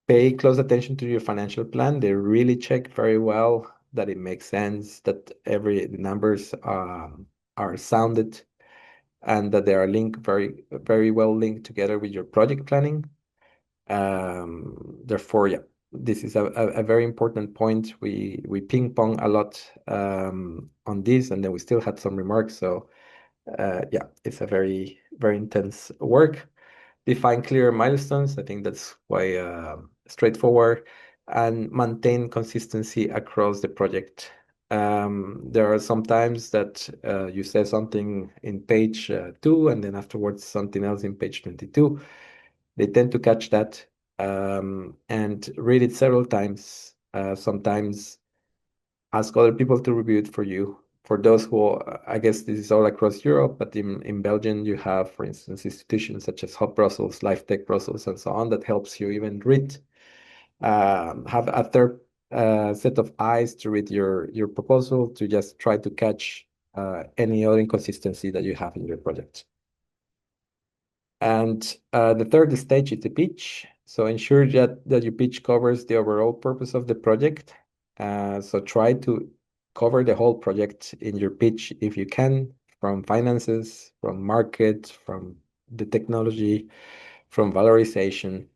Pay close attention to your financial plan. They really check very well that it makes sense, that the numbers are sounded, and that they are linked very, very well linked together with your project planning. Therefore, yeah, this is a very important point. We ping pong a lot on this, and then we still had some remarks. So yeah, it's a very, very intense work. Define clear milestones. I think that's quite straightforward. and maintain consistency across the project. There are some times that you say something in page 2 and then afterwards something else in page 22. They tend to catch that and read it several times. Sometimes ask other people to review it for you. For those who, I guess this is all across Europe, but in Belgium, you have, for instance, institutions such as Hub Brussels, Life Tech Brussels, and so on that helps you even read, have a third set of eyes to read your proposal to just try to catch any other inconsistency that you have in your project. And the third stage is the pitch. So ensure that your pitch covers the overall purpose of the project. So try to cover the whole project in your pitch if you can, from finances, from market, from the technology, from valorization.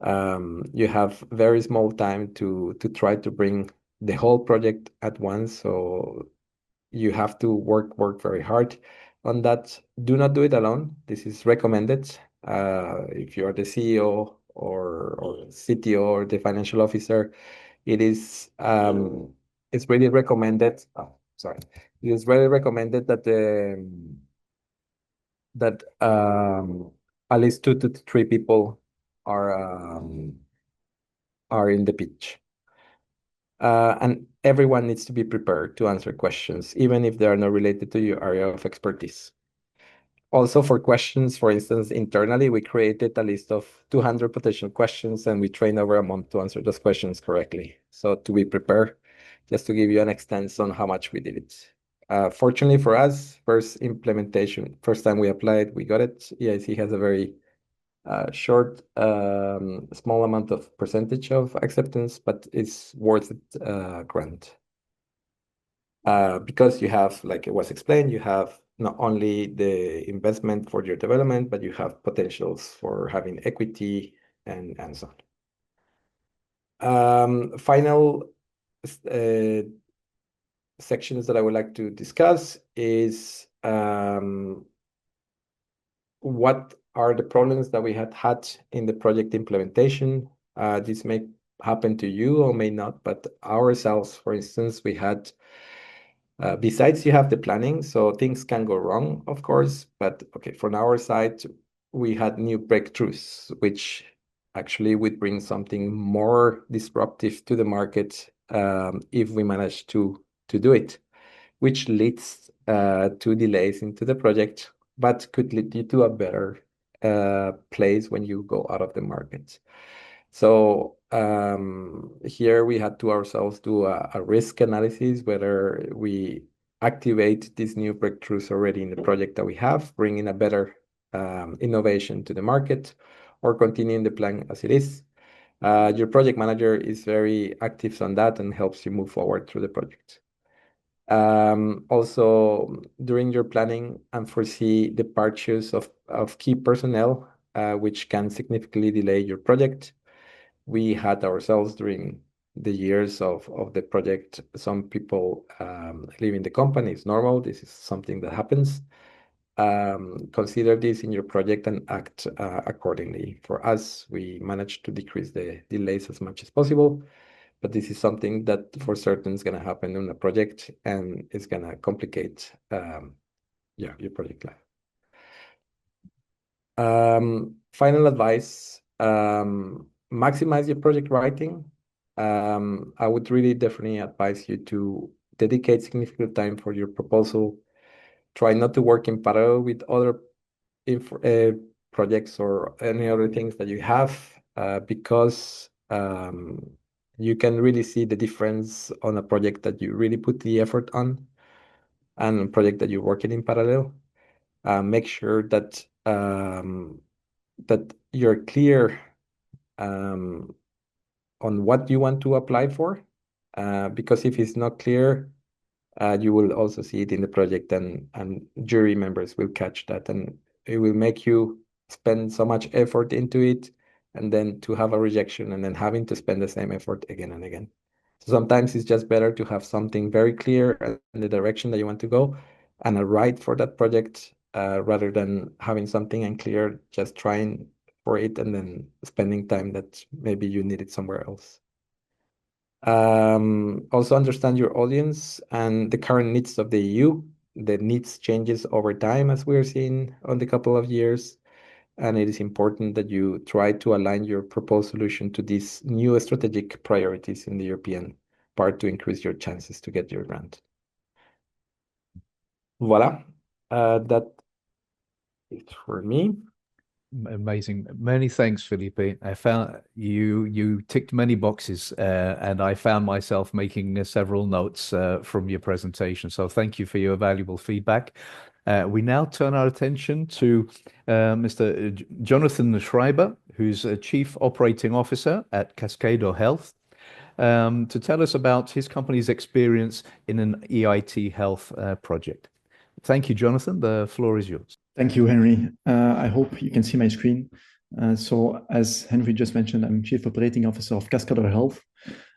You have very small time to try to bring the whole project at once. So you have to work very hard on that. Do not do it alone. This is recommended. If you are the CEO or CTO or the financial officer, it is it's really recommended. Oh, sorry. It is really recommended that at least 2 to 3 people are in the pitch. And everyone needs to be prepared to answer questions, even if they are not related to your area of expertise. Also, for questions, for instance, internally, we created a list of 200 potential questions and we trained over a month to answer those questions correctly. So to be prepared, just to give you an extent on how much we did it. Fortunately for us, first time we applied, we got it. EIC has a very short, small amount of percentage of acceptance, but it's worth it grant. Because you have, like it was explained, you have not only the investment for your development, but you have potentials for having equity and so on. Final sections that I would like to discuss is what are the problems that we had in the project implementation. This may happen to you or may not, but ourselves, for instance, we had, besides you have the planning, so things can go wrong, of course, but okay, from our side, we had new breakthroughs, which actually would bring something more disruptive to the market if we manage to do it, which leads to delays into the project, but could lead you to a better place when you go out of the market. So here we had to ourselves do a risk analysis, whether we activate these new breakthroughs already in the project that we have, bringing a better innovation to the market, or continuing the plan as it is. Your project manager is very active on that and helps you move forward through the project. Also, during your planning, unforesee departures of key personnel, which can significantly delay your project. We had ourselves during the years of the project, some people leaving the company. It's normal. This is something that happens. Consider this in your project and act accordingly. For us, we managed to decrease the delays as much as possible, but this is something that for certain is going to happen in a project and it's going to complicate your project life. Final advice, maximize your project writing. I would really definitely advise you to dedicate significant time for your proposal. Try not to work in parallel with other projects or any other things that you have, because you can really see the difference on a project that you really put the effort on and a project that you're working in parallel. Make sure that that you're clear on what you want to apply for, because if it's not clear, you will also see it in the project, and jury members will catch that, and it will make you spend so much effort into it, and then to have a rejection and then having to spend the same effort again and again. So sometimes it's just better to have something very clear in the direction that you want to go and a right for that project, rather than having something unclear, just trying for it and then spending time that maybe you need it somewhere else. Also understand your audience and the current needs of the EU. The needs changes over time, as we're seeing on the couple of years. And it is important that you try to align your proposed solution to these new strategic priorities in the European part to increase your chances to get your grant. Voila, that is for me. Amazing. Many thanks, Felipe. I found you ticked many boxes, and I found myself making several notes from your presentation. So thank you for your valuable feedback. We now turn our attention to Mr. Jonathan Schreiber, who's a Chief Operating Officer at Cascado Health, to tell us about his company's experience in an EIT Health project. Thank you, Jonathan. The floor is yours. Thank you, Henry. I hope you can see my screen. So as Henry just mentioned, I'm Chief Operating Officer of Cascado Health.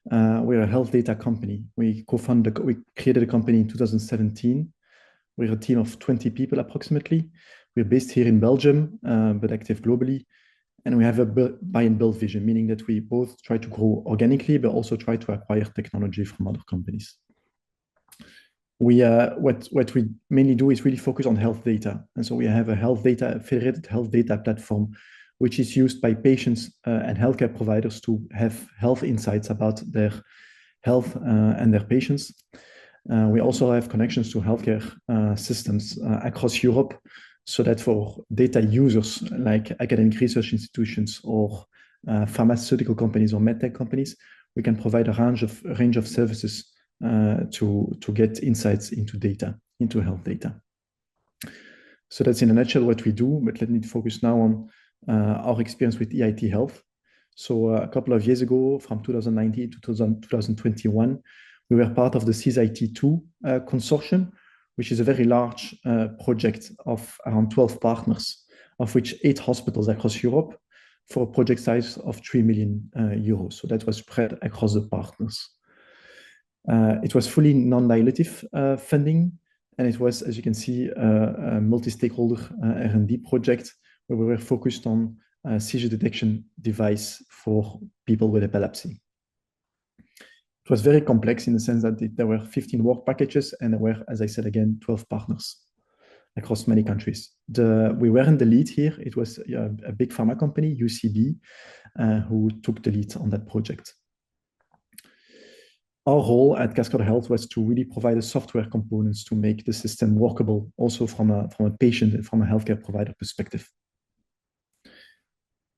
We're a health data company. We created a company in 2017. We're a team of 20 people approximately. We're based here in Belgium, but active globally. And we have a buy and build vision, meaning that we both try to grow organically, but also try to acquire technology from other companies. What we mainly do is really focus on health data. And so we have a federated health data platform, which is used by patients and healthcare providers to have health insights about their health and their patients. We also have connections to healthcare systems across Europe, so that for data users like academic research institutions or pharmaceutical companies or medtech companies, we can provide a range of services to get insights into health data. So that's in a nutshell what we do, but let me focus now on our experience with EIT Health. So a couple of years ago, from 2019 to 2021, we were part of the CISIT2 consortium, which is a very large project of around 12 partners, of which 8 hospitals across Europe, for a project size of 3 million euros. So that was spread across the partners. It was fully non-dilutive funding, and it was, as you can see, a multi-stakeholder R&D project where we were focused on a seizure detection device for people with epilepsy. It was very complex in the sense that there were 15 work packages, and there were, as I said again, 12 partners across many countries. We weren't the lead here. It was a big pharma company, UCB, who took the lead on that project. Our role at Cascado Health was to really provide the software components to make the system workable, also from a patient and from a healthcare provider perspective.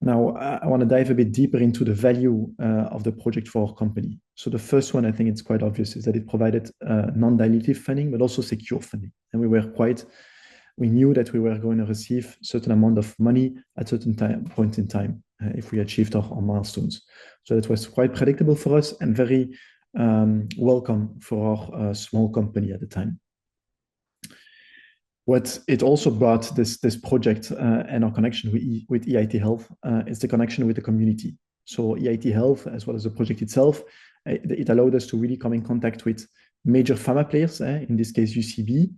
Now, I want to dive a bit deeper into the value of the project for our company. So the first one, I think it's quite obvious, is that it provided non-dilutive funding, but also secure funding. And we knew that we were going to receive a certain amount of money at a certain point in time if we achieved our milestones. So that was quite predictable for us and very welcome for our small company at the time. What it also brought, this project and our connection with EIT Health, is the connection with the community. So EIT Health, as well as the project itself, it allowed us to really come in contact with major pharma players, in this case UCB,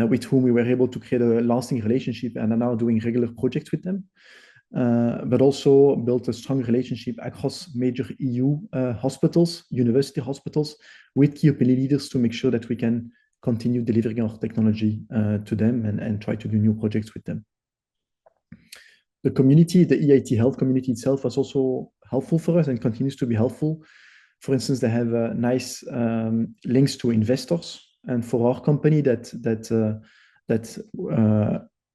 with whom we were able to create a lasting relationship and are now doing regular projects with them. But also built a strong relationship across major EU hospitals, university hospitals, with key opinion leaders to make sure that we can continue delivering our technology to them and try to do new projects with them. The community, the EIT Health community itself, was also helpful for us and continues to be helpful. For instance, they have nice links to investors, and for our company that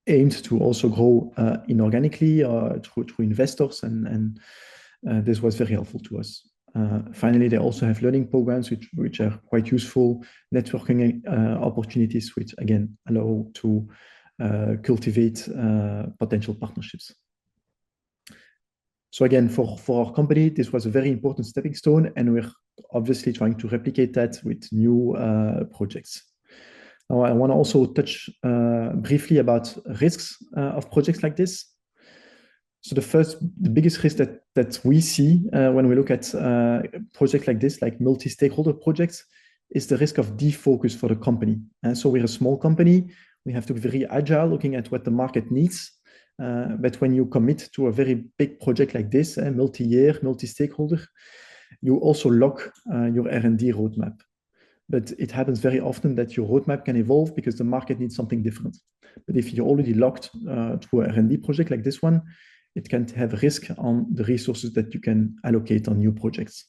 aimed to also grow inorganically through investors, and this was very helpful to us. Finally, they also have learning programs which are quite useful, networking opportunities, which again allow to cultivate potential partnerships. So again, for our company, this was a very important stepping stone, and we're obviously trying to replicate that with new projects. Now, I want to also touch briefly about risks of projects like this. So the biggest risk that we see when we look at projects like this, like multi-stakeholder projects, is the risk of defocus for the company. And so we're a small company. We have to be very agile, looking at what the market needs. But when you commit to a very big project like this, multi-year, multi-stakeholder, you also lock your R&D roadmap. But it happens very often that your roadmap can evolve because the market needs something different. But if you're already locked to an R&D project like this one, it can have risk on the resources that you can allocate on new projects.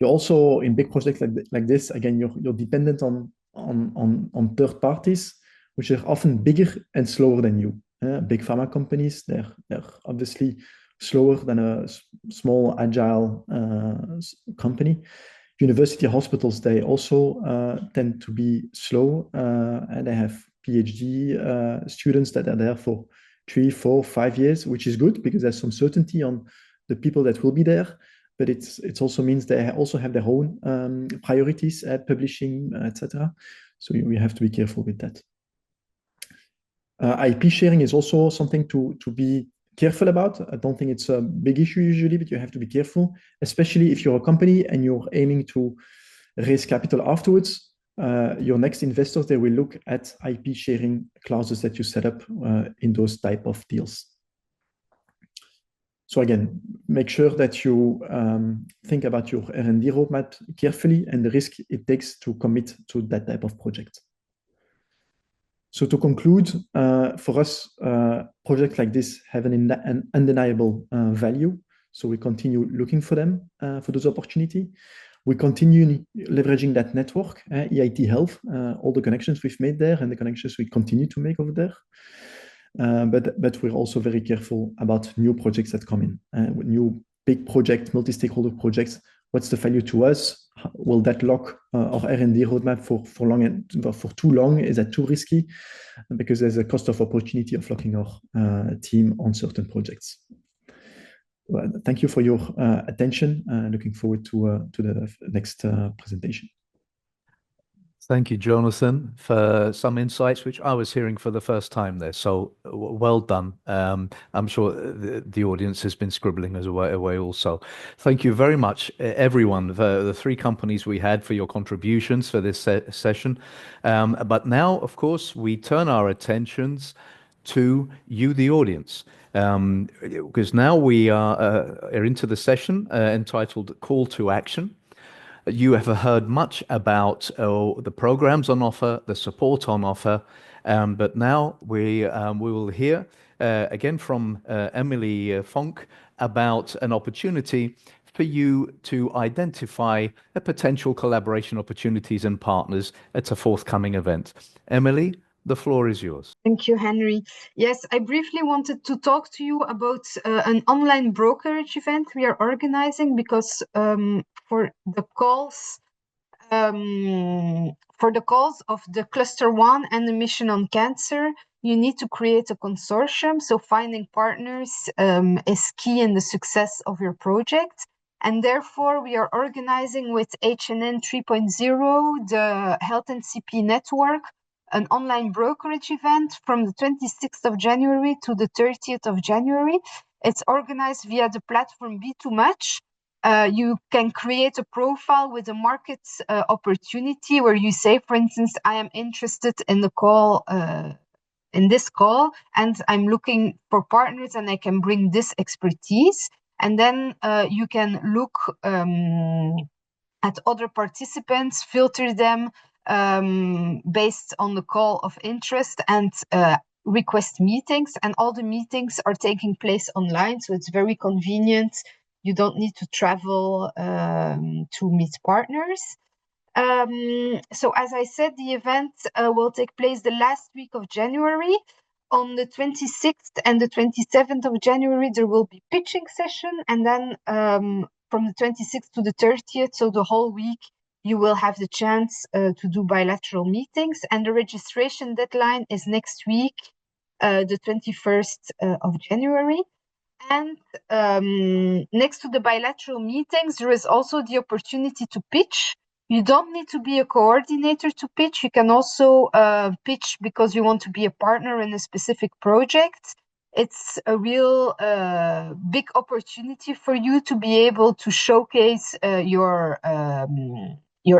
You're also in big projects like this, again, you're dependent on third parties, which are often bigger and slower than you. Big pharma companies, they're obviously slower than a small, agile company. University hospitals, they also tend to be slow, and they have PhD students that are there for 3, 4, 5 years, which is good because there's some certainty on the people that will be there. But it also means they also have their own priorities, publishing, etc. So we have to be careful with that. IP sharing is also something to be careful about. I don't think it's a big issue usually, but you have to be careful, especially if you're a company and you're aiming to raise capital afterwards. Your next investors, they will look at IP sharing clauses that you set up in those type of deals. So again, make sure that you think about your R&D roadmap carefully and the risk it takes to commit to that type of project. So to conclude, for us, projects like this have an undeniable value. So we continue looking for them, for those opportunities. We continue leveraging that network, EIT Health, all the connections we've made there and the connections we continue to make over there. But we're also very careful about new projects that come in, new big project, multi-stakeholder projects. What's the value to us? Will that lock our R&D roadmap for long and for too long? Is that too risky? Because there's a cost of opportunity of locking our team on certain projects. Well, thank you for your attention. Looking forward to the next presentation. Thank you, Jonathan, for some insights, which I was hearing for the first time there. So well done. I'm sure the audience has been scribbling as away also. Thank you very much, everyone, the 3 companies we had for your contributions for this session. But now, of course, we turn our attentions to you, the audience, because now we are into the session entitled Call to Action. You have heard much about the programs on offer, the support on offer, but now we will hear again from Emily Fonck about an opportunity for you to identify potential collaboration opportunities and partners at a forthcoming event. Emily, the floor is yours. Thank you, Henry. Yes, I briefly wanted to talk to you about an online brokerage event we are organizing because for the calls of the Cluster 1 and the Mission on Cancer, you need to create a consortium. So finding partners is key in the success of your project. And therefore, we are organizing with HNN 3.0, the Health and CP Network, an online brokerage event from the 26th of January to the 30th of January. It's organized via the platform B2Match. You can create a profile with a market opportunity where you say, for instance, I am interested in the call, in this call, and I'm looking for partners and I can bring this expertise. And then you can look at other participants, filter them based on the call of interest and request meetings. And all the meetings are taking place online, so it's very convenient. You don't need to travel to meet partners. So as I said, the event will take place the last week of January. On the 26th and the 27th of January, there will be pitching session. And then from the 26th to the 30th, so the whole week, you will have the chance to do bilateral meetings. And the registration deadline is next week, the 21st of January. And next to the bilateral meetings, there is also the opportunity to pitch. You don't need to be a coordinator to pitch. You can also pitch because you want to be a partner in a specific project. It's a real big opportunity for you to be able to showcase your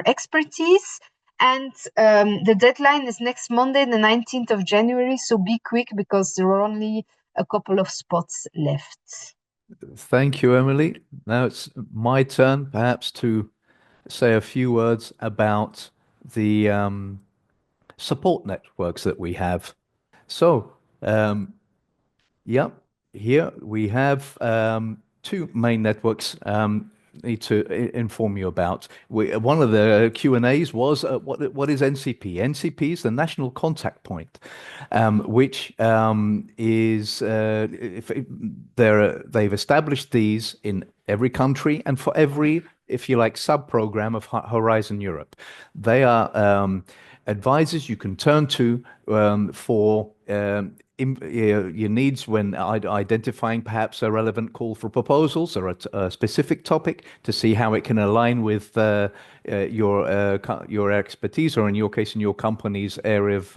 expertise. And the deadline is next Monday, the 19th of January. So be quick because there are only a couple of spots left. Thank you, Emily. Now it's my turn, perhaps, to say a few words about the support networks that we have. So, yep, here we have two main networks need to inform you about. One of the Q&As was what is NCP? NCP is the National Contact Point, which is if they've established these in every country and for every, if you like, sub-program of Horizon Europe. They are advisors you can turn to for your needs when identifying perhaps a relevant call for proposals or a specific topic to see how it can align with your expertise, or in your case, in your company's area of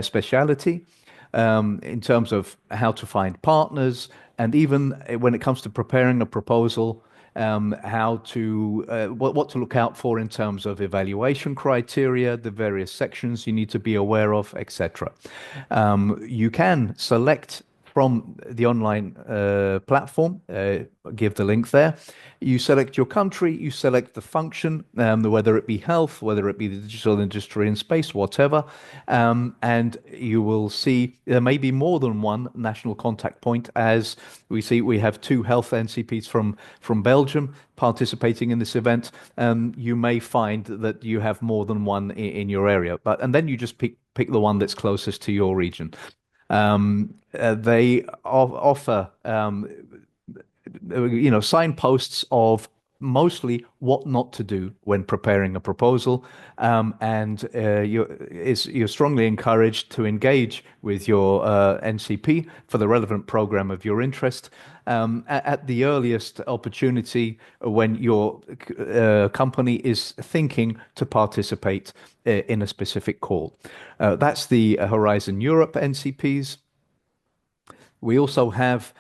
speciality, in terms of how to find partners, and even when it comes to preparing a proposal, how to what to look out for in terms of evaluation criteria, the various sections you need to be aware of, etc. You can select from the online platform, give the link there. You select your country, you select the function, whether it be health, whether it be the digital industry and space, whatever, and you will see there may be more than one national contact point. As we see, we have two health NCPs from Belgium participating in this event. You may find that you have more than one in your area, and then you just pick the one that's closest to your region. They offer signposts of mostly what not to do when preparing a proposal, and you're strongly encouraged to engage with your NCP for the relevant program of your interest at the earliest opportunity when your company is thinking to participate in a specific call. That's the Horizon Europe NCPs. We also have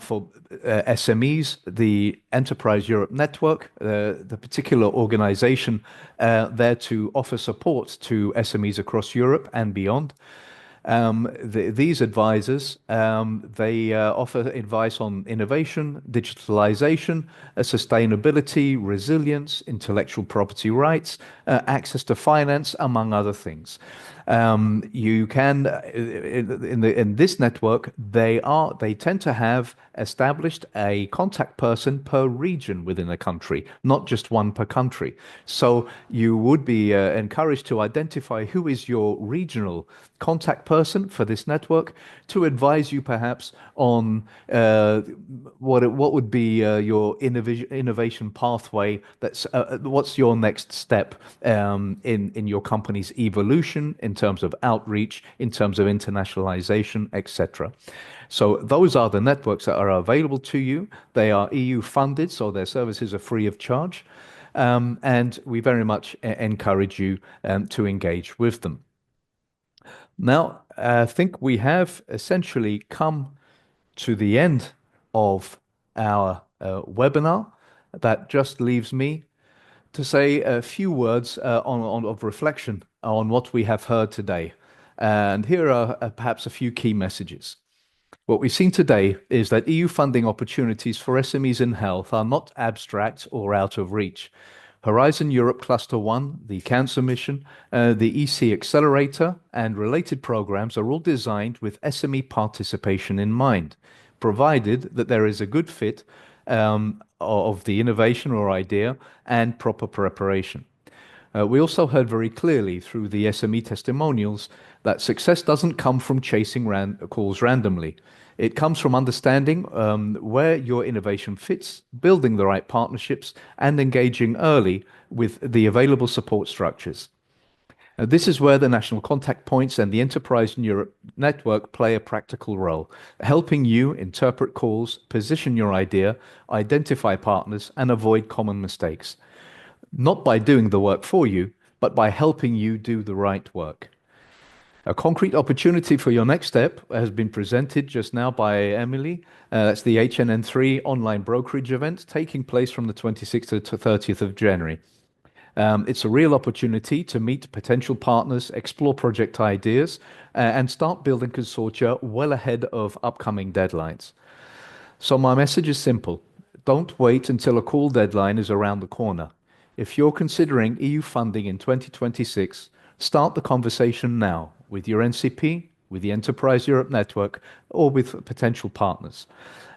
for SMEs, the Enterprise Europe Network, the particular organization there to offer support to SMEs across Europe and beyond. These advisors, they offer advice on innovation, digitalization, sustainability, resilience, intellectual property rights, access to finance, among other things. You can in this network, they tend to have established a contact person per region within a country, not just one per country. So you would be encouraged to identify who is your regional contact person for this network to advise you perhaps on what would be your innovation pathway. That's what's your next step in your company's evolution in terms of outreach, in terms of internationalization, etc. So those are the networks that are available to you. They are EU funded, so their services are free of charge, and we very much encourage you to engage with them. Now, I think we have essentially come to the end of our webinar. That just leaves me to say a few words of reflection on what we have heard today. And here are perhaps a few key messages. What we've seen today is that EU funding opportunities for SMEs in health are not abstract or out of reach. Horizon Europe Cluster 1, the Cancer Mission, the EC Accelerator, and related programs are all designed with SME participation in mind, provided that there is a good fit of the innovation or idea and proper preparation. We also heard very clearly through the SME testimonials that success doesn't come from chasing calls randomly. It comes from understanding where your innovation fits, building the right partnerships, and engaging early with the available support structures. This is where the national contact points and the Enterprise Europe network play a practical role, helping you interpret calls, position your idea, identify partners, and avoid common mistakes. Not by doing the work for you, but by helping you do the right work. A concrete opportunity for your next step has been presented just now by Emily. That's the HNN 3 online brokerage event taking place from the 26th to 30th of January. It's a real opportunity to meet potential partners, explore project ideas, and start building consortia well ahead of upcoming deadlines. So my message is simple. Don't wait until a call deadline is around the corner. If you're considering EU funding in 2026, start the conversation now with your NCP, with the Enterprise Europe Network, or with potential partners.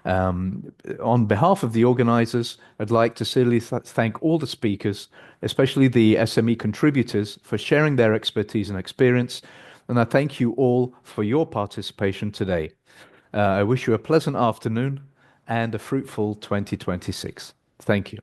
On behalf of the organizers, I'd like to sincerely thank all the speakers, especially the SME contributors, for sharing their expertise and experience. And I thank you all for your participation today. I wish you a pleasant afternoon and a fruitful 2026. Thank you.